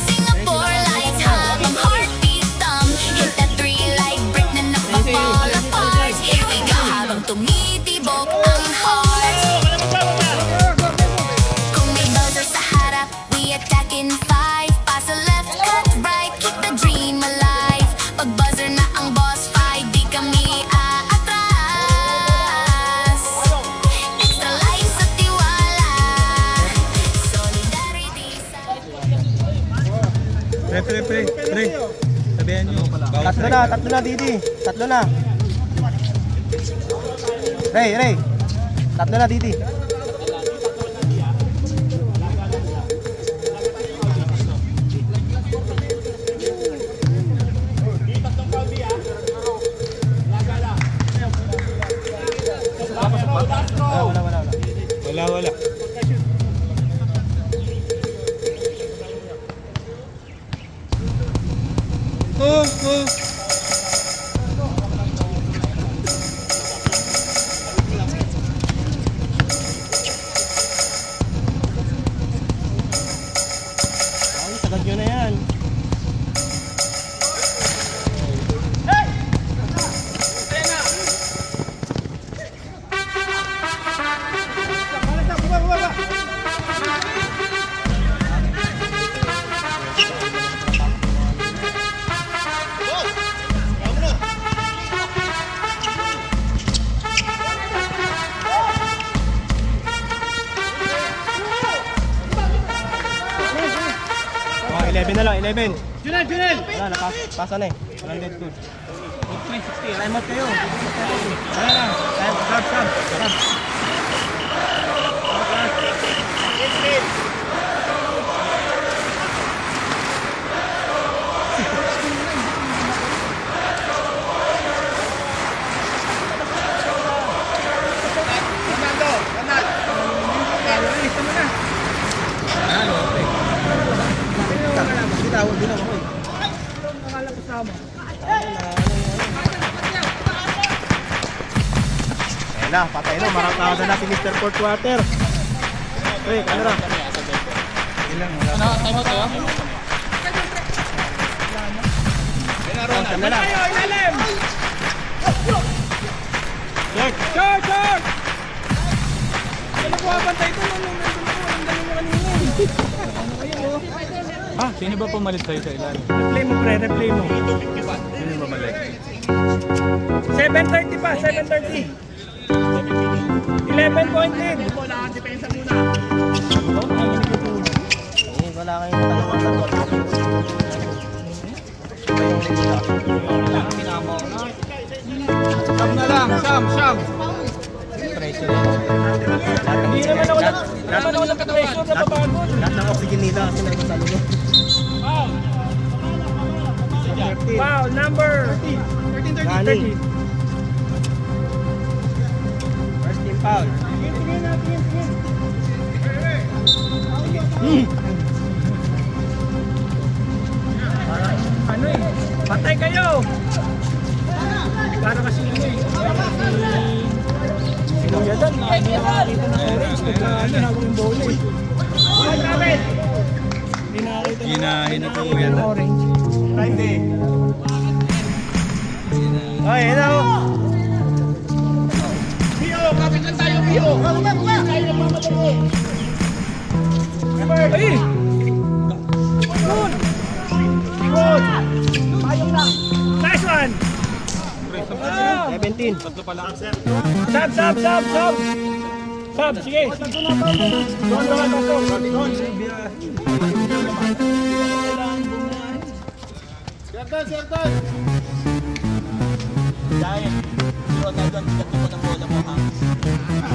Singapore lights hum, heartbeat thumb, hit that 3 like brick na napapall apart. Here we go, habang tumitibok ang heart. Kung may buzzer sa harap, we attack in 5. Pass a left, cut right, keep the dream alive. Pag buzzer na ang boss fight, di kami aatras. Extra life sa tiwala, solidarity sa... Pre. Sabihan nyo. Tatlo na, Didi. Tatlo na. Ray. Tatlo na, Didi. Wala. Oh. Ay, sagad nyo na yan. 11 na lang, 11. Junel! Wala, napasa na eh. Walang dead good. 60, time out kayo. Wala na, sub. Tawag din ako eh. Ayan na, patay na. Marakada na si Mr. Fourth Quarter. Hey, camera. Ano, time out kayo? Ronald na lang. Short! Ano po abantay ito? Ah, sino ba pumalit sa'yo sa ilalim? Replay mo pre, replay mo. Sino bumalik? 7:30 pa, 7:30. 11 point lead. Wala kayong tanong. Sam na lang, Sam! Pressure yun. Hindi naman ako nagka-pressure na papagod. Lahat ng oxygen nila kasi meron sa lugo. Foul, number 13. First team foul. Ano eh, patay kayo. Para kasi ano eh. Si Kuya Dan, hindi nakakita ng orange. Nagkaano, hawak yung bola eh. Hindi nakakita Ginahin na po yan. ng orange. Ay, hello. Ay! Good! Nice one! 17. Sub, sige.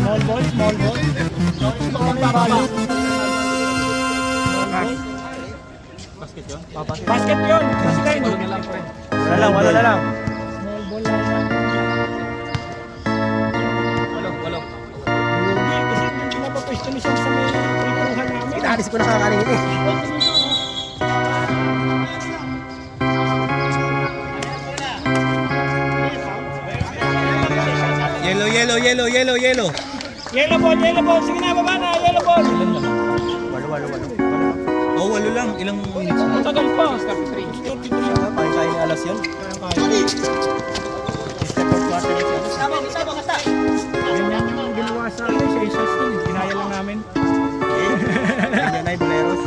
Small ball. Basket yun? Basket yun. Basket. Wala lang. Small ball lang yan. Walong. Hindi, kasi hindi napapwesto ni siya sa may ikuhan namin. Inalis ko na kakaringin eh. Yellow. Yellow ball. Sige na, baba na. Yellow ball. Walo. Oh, walo lang. Ilang minutes? Matagal pa. Paano tayo ni alas yun? Ganyan yung ginawa sa akin. Sa isas yun. Ginaya lang namin. Ganyan na yung boleros.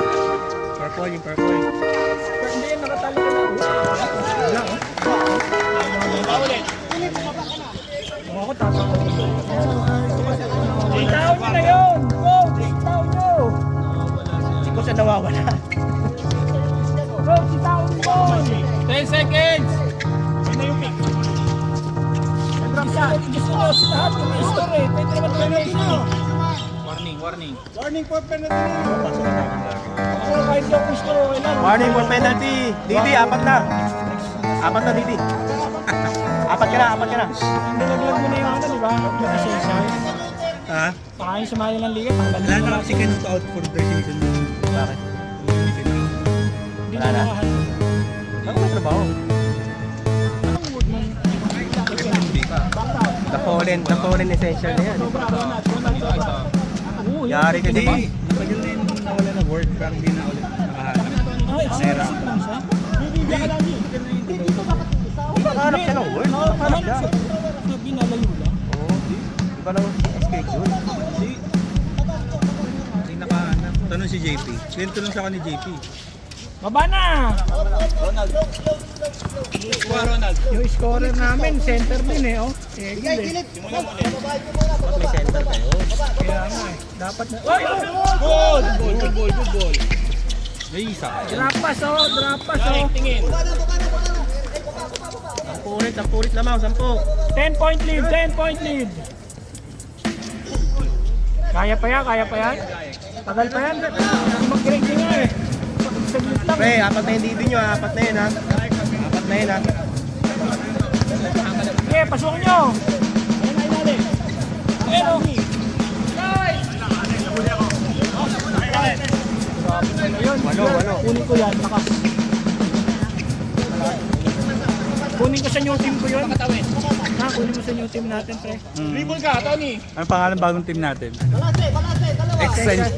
Purple. Pero hindi yan, nakatalo ka na. Wala, oh. Kung ako, tatako. Itaw nyo na yun! Go! Itaw nyo! Hindi ko siya nawawala. Go! Itaw nyo! 10 seconds! Ano yung pick? Isa, gusto nyo sa lahat yung Easter eh. Pwede naman tayo Warning. Ako kahit yung gusto, kailangan. Warning for penalty. Didi, apat na. Didi. Apat ka na. Nilaglag mo na yung ano, di ba? Yung essential. Ha? Baka yung sumali ng liga, tanggalin mo na. Kanong out for the season. Bakit? Hindi Wala na. na makahan. Ano may trabaho? The fallen essential na yan. Yari ka diba? Napagil na yung nawala na work, parang hindi na ulit nakahanap. Exclusive lang siya. Nakahanap siya ng word. Nakahanap siya. Sabi na layo lang. Oo. Iba lang schedule. Hindi nakahanap. Tanong si JP. Kwento lang sa akin ni JP. Baba na! Yung scorer namin, center din eh, oh. Gilid. Ba't may center kayo? Kaya nga eh. Dapat na... Oy! Good ball! May isa. Drop pass oh, drop pass oh. Sampu ulit lamang, 10. 10 point lead, 10 point lead. Kaya pa yan, kaya pa yan. Tagal pa yan. Hindi mag-grading nga eh. Saglit lang. Pre, apat na yung DB nyo, apat na yun ha. Apat na yun ha. Sige, pasok nyo. Ayan na ilalim. Ayan o. Walo. Kunin ko yan, lakas. Kunin ko sa new team ko yun. Ha, kunin mo sa new team natin, pre. Ano pangalan bagong team natin?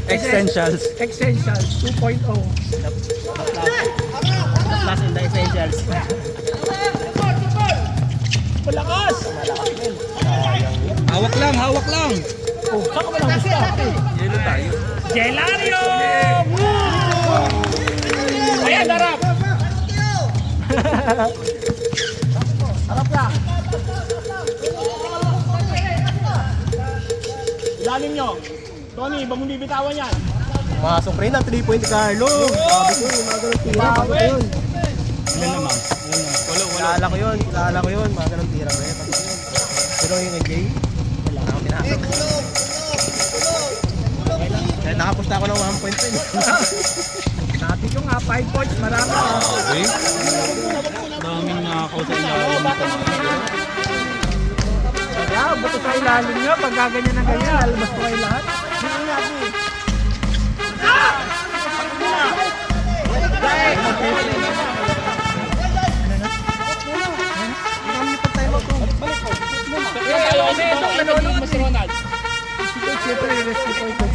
Essentials. Essentials 2.0. Plus in the essentials. Malakas! Hawak lang. Oh, saan ka ba lang gusto? Yelo tayo. Gelario! Woo! Ayan, harap! Harap lang. Ilalim nyo. Tony, ba mong bibitawan yan? Pumasok rin ang 3-point Carlo. Sabi ko, yung mga ganun tira. Sabi ko yun. Ilan naman? Kilala ko yun. Mga ganun tira. Pero yung NJ, wala na akong pinasok. Kaya nakapusta ako ng 1 point rin. Sabi ko nga, 5 points, marami. Okay. Daming nakakaw sa ilalim. Kaya, buto sa ilalim nyo, pag gaganyan na ganyan, lalabas ko kayo lahat. Siyempre, i-rescue ko ito.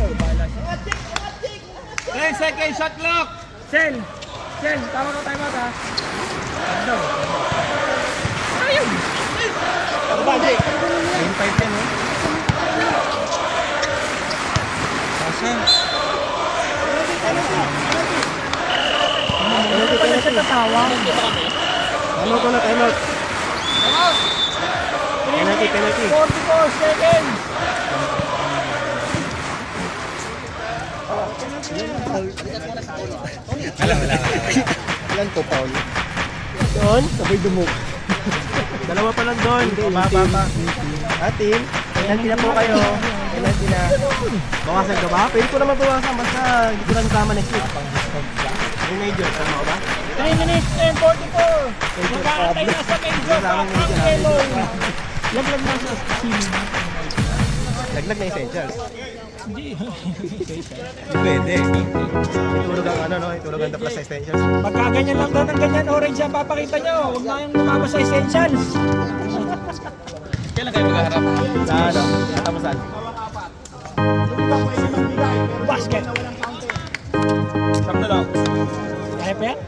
10 seconds, shot clock! Sel, tama ka tayo mata. Ano? Ayun! Ano ba, Jake? 10-5 yan, Ano pa na siya tatawa? Time out. Penalty. 44 seconds! Ilan to, Paul? Doon, sabay dumog. Dalawa pa lang doon. Pa. Atin, penalty na po kayo. Penalty na. Bawasan ka ba? Pwede ko naman bawasan. Basta hindi ko lang kasama next week. Yung major, tama ko ba? 3 minutes and 44! Magkakatay na sa major pa ang Kelo! Laglag na sa swimming. Laglag na essentials. Hindi. Pwede. Itulog ang itulog ang plus essentials. Pagka ganyan lang daw ng ganyan, orange ang papakita nyo. Huwag na yung lumabas sa essentials. Kailan kayo maghaharap? Tapusan. Basket. Sam na lang. Kaya pa yan?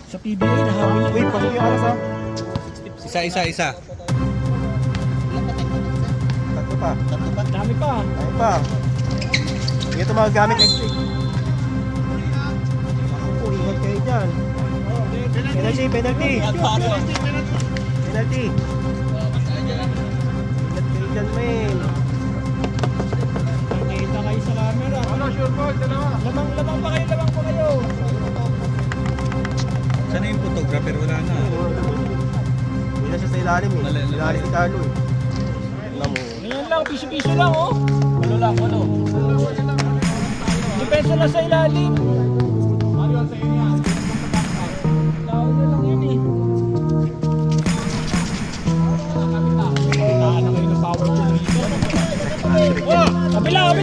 Sa PBA, nahabol niya. Wait, pasok yung oras ha. Isa. Tatlo pa. Dami pa. Ayun pa. Hindi ito magagamit next week. Ingat kayo dyan. Penalty. Penalty. Ingat kayo dyan, men. Nakita kayo sa camera. Sure ball, dalawa. Lamang pa kayo. Sana yung photographer? Wala na. Hindi na siya sa ilalim eh. Ilalim si Carlo eh. Alam mo. Ganyan lang, piso-piso lang oh. Walo. Depensa na sa ilalim. Tao na lang yun eh. Kitaan na kayo ng power to dito. Kabila!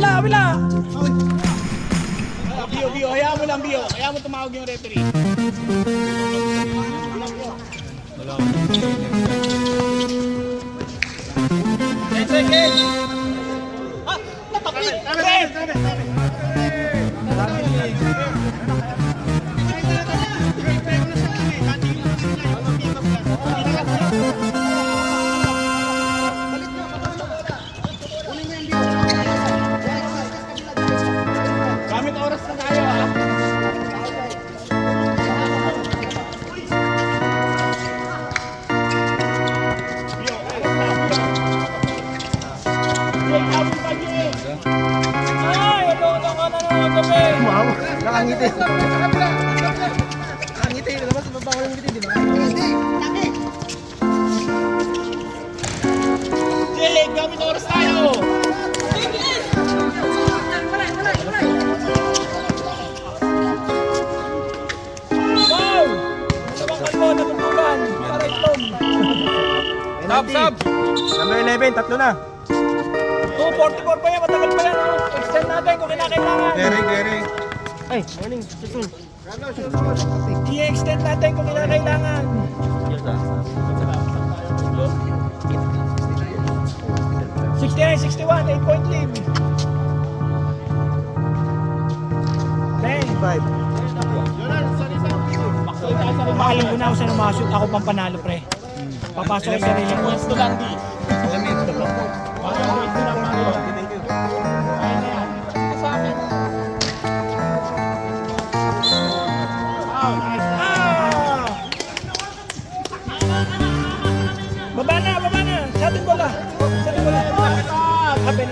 Bio, hayaan mo lang Bio. Hayaan mo tumawag yung referee. Gamit oras na tayo ha. Ay, ano ka na kami. Wow, nakangiti. Nakangiti, labas bawal yung ngiti, di ba? Jake, gamit oras tayo. Wow! Sabang kalmo, natutugan. Para itlog. Sub! Number 11, tatlo na. 244 pa yan, matagal pa yan. Oh. Extend natin kung kinakailangan. Gary. Ay, morning. Susun. I-extend natin kung kinakailangan. 69-61, 8-point lead. 10. 5. Maalam ko na ako sa namashoot. Ako pang panalo, pre. Papasok yung sarili ko. Gusto lang di. Baba na, baba na. Sa ating bola. Sa ating bola. Happen.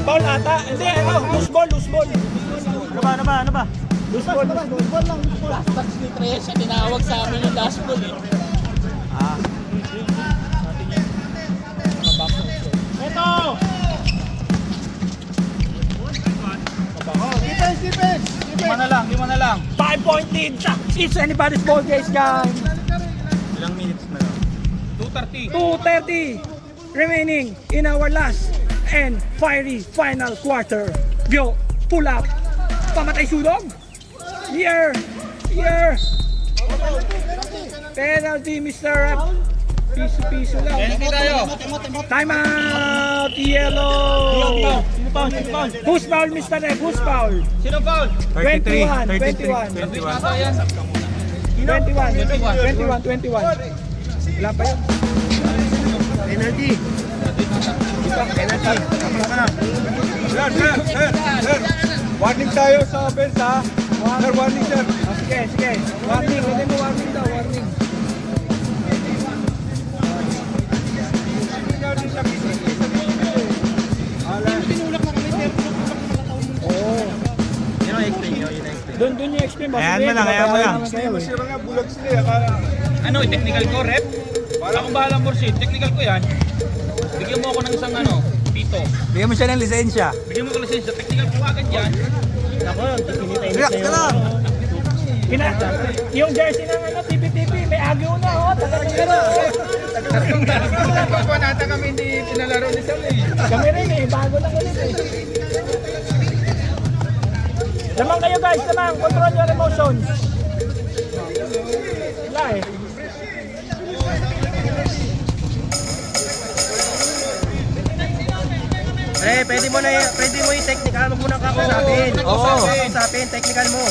Foul ata. Hindi, ano? Loose ball, loose ball. Ano ba? Loose ball, loose ball lang. Tax ni Tres, tinawag sa amin yung last ball eh. Ito! Lima na lang. 5-point lead. It's anybody's ball, guys. Ilang minutes na lang? 2:30 remaining in our last and fiery final quarter. Vyo, pull up. Pamatay sulog. Here. Penalty, Mr. Rap. Piso lang. Time out. Yellow. Who's foul, Mr. Rap? Who's foul? Sino foul? 21. 21. Wala pa yun. Penalty. Sir. Warning tayo sa offense ha. Sir, warning sir. Sige. Warning. Hindi mo warning daw. Warning. Yun ang explain nyo, yun ang explain. Doon yung explain. Ayan mo lang. Sira nga, bulag sila eh. Ano, technical ko, rep? Akong bahala mo, technical ko yan. Bigyan mo ako ng isang pito. Bigyan mo siya ng lisensya. Bigyan mo ko lisensya, technical ko agad yan. Relax ka lang. Yung jersey ng TP-TP, may agyo na, oh. Tagal na. Kapag nata kami hindi pinalaro ni Sam eh. Kami rin eh, bago lang ulit eh. Lamang kayo guys, lamang. Control your emotions. Wala eh. Pwede mo yung technical, wag mo nang kakausapin. Oo. Kakausapin, technical mo.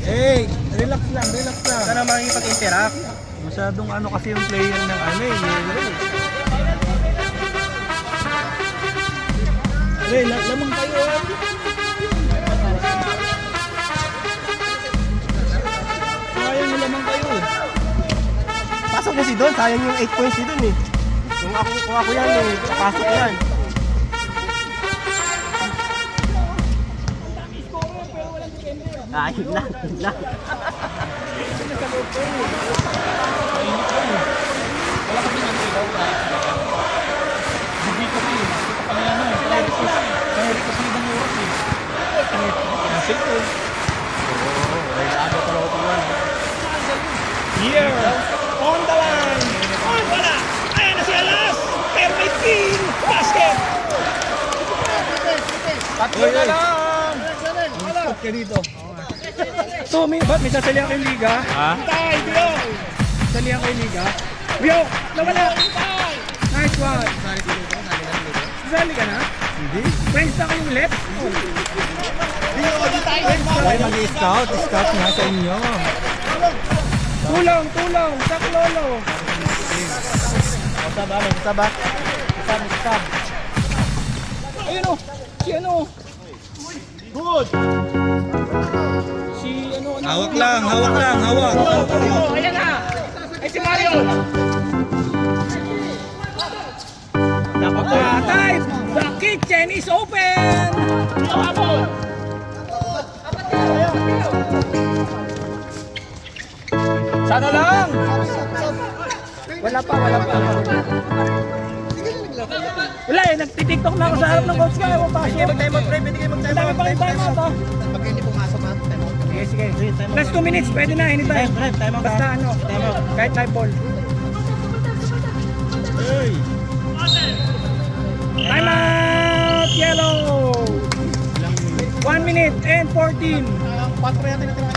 Hey, relax lang. Saan naman makikipag-interact? Masyadong ano kasi yung player ng ano eh. Lamang kayo eh. Sayang yung lamang kayo eh. Pasok mo si Don, sayang yung 8 points si Don eh. Kung ako yan eh, pasok yan. Yun lang. Here, on the line. Wala. Ayan na si Alas. Perfect pin. Basket. Tatlo na lang. Stop ka dito. Ba't may sasalihan kayong liga? Ha? Tay, Bio. Sasalihan kayong liga? Bio, nawala. Nice one. Sasali ka na? Hindi. Friends na kayong left? Ay, mag-scout. Scout nga sa inyo. Tulong. Sak lolo. Saba. Ayun o. Si ano? Good. Si ano. Hawak lang. Oh, ayan na. Ay si Mario. minutes, Chen is open! Sana lang! Wala pa. Wala eh, nagtitiktok na ako sa harap ng coach ko. Ewan pa siya. Mag-time out, pre. Pwede kayo mag-time out. Dami pa rin time out, oh. Pag hindi pumasok ha. Sige. Last 2 minutes, pwede na, anytime. Time out. Basta ano, kahit live ball. Time out, yellow! 1 minute and 14. 4 yata natira.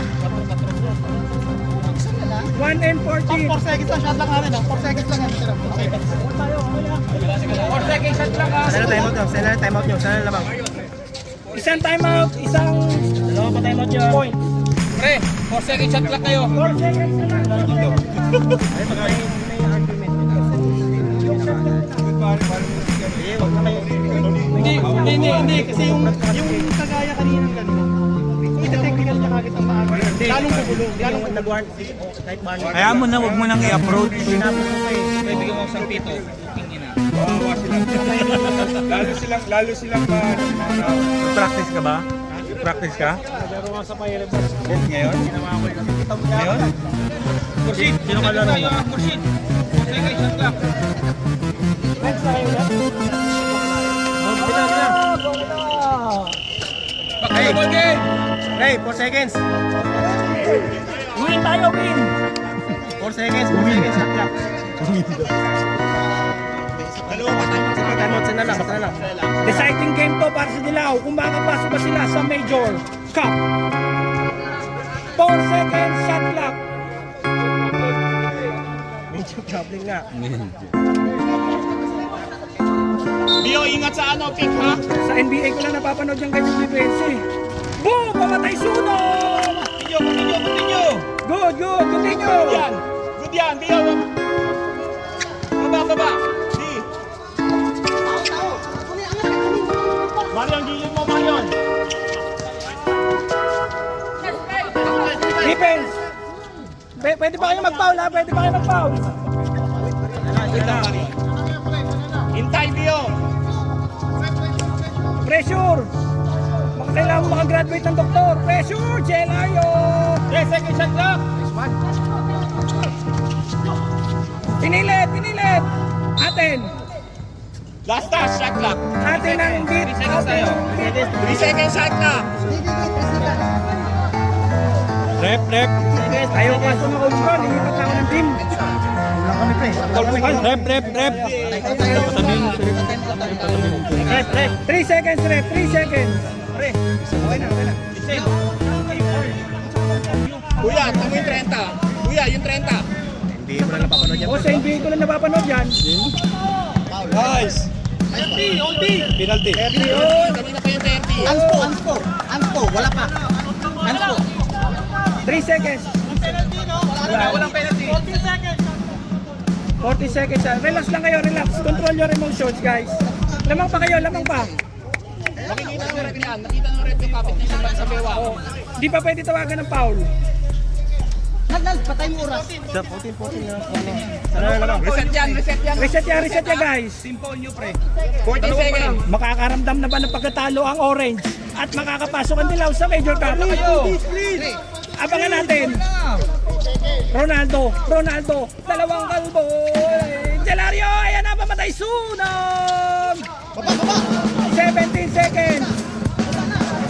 1 and 14. 4 seconds lang shot lang natin. 4 seconds lang natira. 4 seconds. 4 seconds shot lang ha. Sana time out nyo. Sana lamang. Isang time out, isang Dalawa pa time out nyo. point. Pre, 4 second shot lang kayo. 4 seconds na lang. Ay, pag may argument. Hindi. Kasi yung kagaya kanina ng gano'n. Ita-technical niya kagad ang maaga. Lalong kukulong. Lalong Nag-warn. Kahit warn. Kaya mo na, wag mo nang i-approach. Sinapos ko pa eh. Bibigyan mo isang pito. Tingin na. Lalo silang Practice ka ba? Practice ka? Ngayon? Ngayon? Kursit! Sino ka laro mo? Kursit! 4 second shot lang. Basketball game! Hey, 4 seconds. Win tayo, win! 4 seconds. Shot clock. Dalawa pa time out. Sige, time out. Sana lang. Deciding game to para sa Dilaw kung makapasok ba sila sa Major Cup. 4 seconds shot clock. Medyo troubling nga. Bio, ingat sa ano, pick ha? Sa NBA ko lang napapanood yung ganyang defense eh. Boom! Pamatay sunog! Continue! Good, continue! Good yan, Bio. Baba. Si. Marion, gilid mo, Marion. Defense! Pwede pa kayo mag-foul ha? Pwede pa kayo mag-foul? Hintay, Bio. Pressure! Baka kailangan makagraduate ng doktor. Pressure! Jelayo! 10 seconds shot clock. Pinilit! Atin! Last touch, shot clock. Atin ang beat! Atin ang beat! 3 seconds shot clock. Rep. Ayaw ka sa mga coach ko, lilipat lang ako ng team. Lang kami, pre. Rep. Patabihin mo sa rep. 3 seconds, rep. 3 seconds. Okay na. Kuya, tamo yung 30. Kuya, yung 30. Hindi mo na napapanood yan. O sa NBA ko lang napapanood yan. Nice. Penalty. Kami na pa yung 30. Anspo. Wala pa. Anspo. 3 seconds. Walang penalty. 40 seconds. Relax lang kayo, relax. Control your emotions, guys. Lamang pa kayo, lamang pa. Nakikita ng rep yan. Nakita ng rep yung kapit niya sa bewa. Di pa pwede tawagan ng foul. Patay mo oras. Sa 14 na. Sana lamang. Reset yan. Reset ya, guys. 40 seconds. Makakaramdam na ba ng pagkatalo ang orange? At makakapasok ang Dilaw sa Major Cup. Abangan natin. Ronaldo, dalawang kalbo. Jelario, ayan na, pamatay sunog. 17 seconds.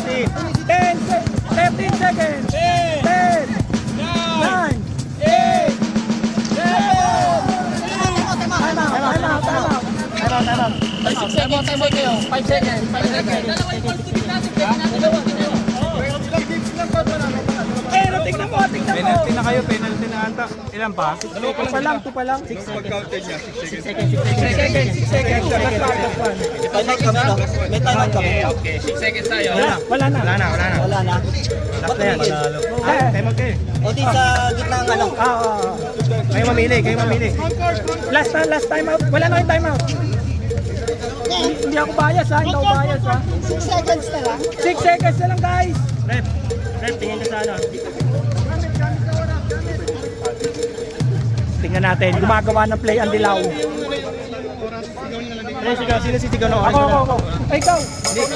13 seconds. 10, 9, 8, 7. Time out. 5 seconds. Pero tignan mo. Penalty na kayo, penalty na ata. Ilan pa? 2 pa lang. 6 pag-counter niya, 6 seconds. 6 seconds. May time out kami. Okay. 6 seconds tayo. Wala na. Wala na. Last na yan. Time out kayo. O di sa gitna ng ano. Kayo mamili. Last time out. Wala na yung time out. Hindi ako bias ha. 6 seconds na lang. 6 seconds na lang, guys. Rep, tingin ka sa ano. Tingnan natin. Gumagawa ng play ang Dilaw. Sino sisigaw ng oras? Ako. Ay, ikaw. Sino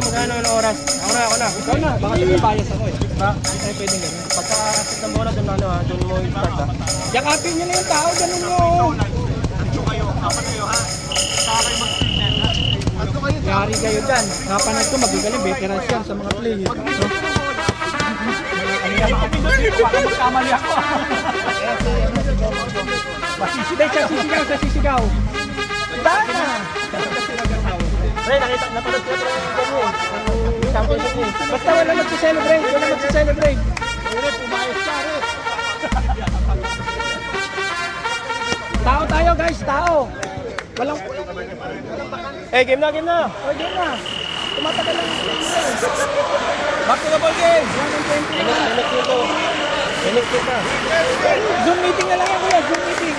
magkano ng oras? Ako na. Ikaw na. Baka sabihin bias ako eh. Ba? Ay, pwedeng gano'n. Pagka-akit ng bola, doon mo i-start ha. Yakapin nyo na yung tao. Ganun nyo. Yari kayo dyan. Napanood ko magagaling. Veterans yan sa mga play. Baka magkamali ako. Sisigaw. Dana! Pre, napanood ko yung championship niya. Basta wala magsa-celebrate. Tao tayo guys, tao. Walang... Game na. O, game na. Tumatagal lang. Back to the ball game! 1:20 na. Minutes na. Zoom meeting na lang yan kuya, Zoom meeting.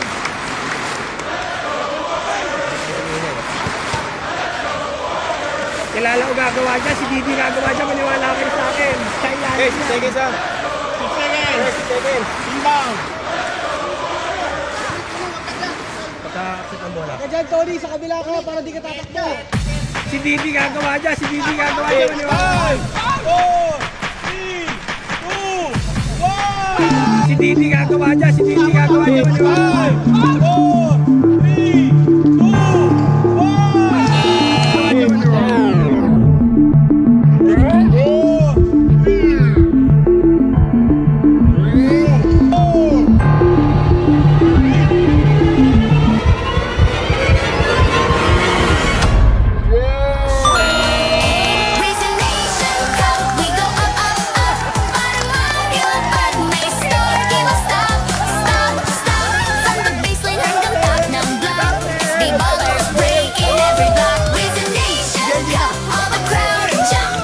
Kilala ko gagawa dyan, si Didi gagawa dyan, maniwala kayo sa akin. Siya ilalim Okay, 6 yan. seconds ha. 6 seconds. Inbound. Pagka-akit ng bola. Kaya dyan, Tony, sa kabila ka para di ka tatakbo. Si Didi gagawa dyan, maniwala kayo. Si Didi gagawa dyan, maniwala. Racing Nation Cup, we go up, up, up. Para Mario at may star. Di ba stop. From the baseline hanggang top ng block. Speed ballers breaking every block. Racing Nation Cup, all the crowd jump.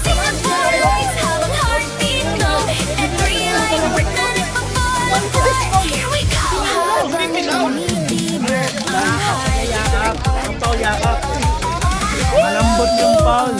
Sing the floodlights habang heartbeat ko. Every line break na nagpa-fall and fly. Here we go. Habang lumilibot ang heart. Ang yakap. Malambot yung foul.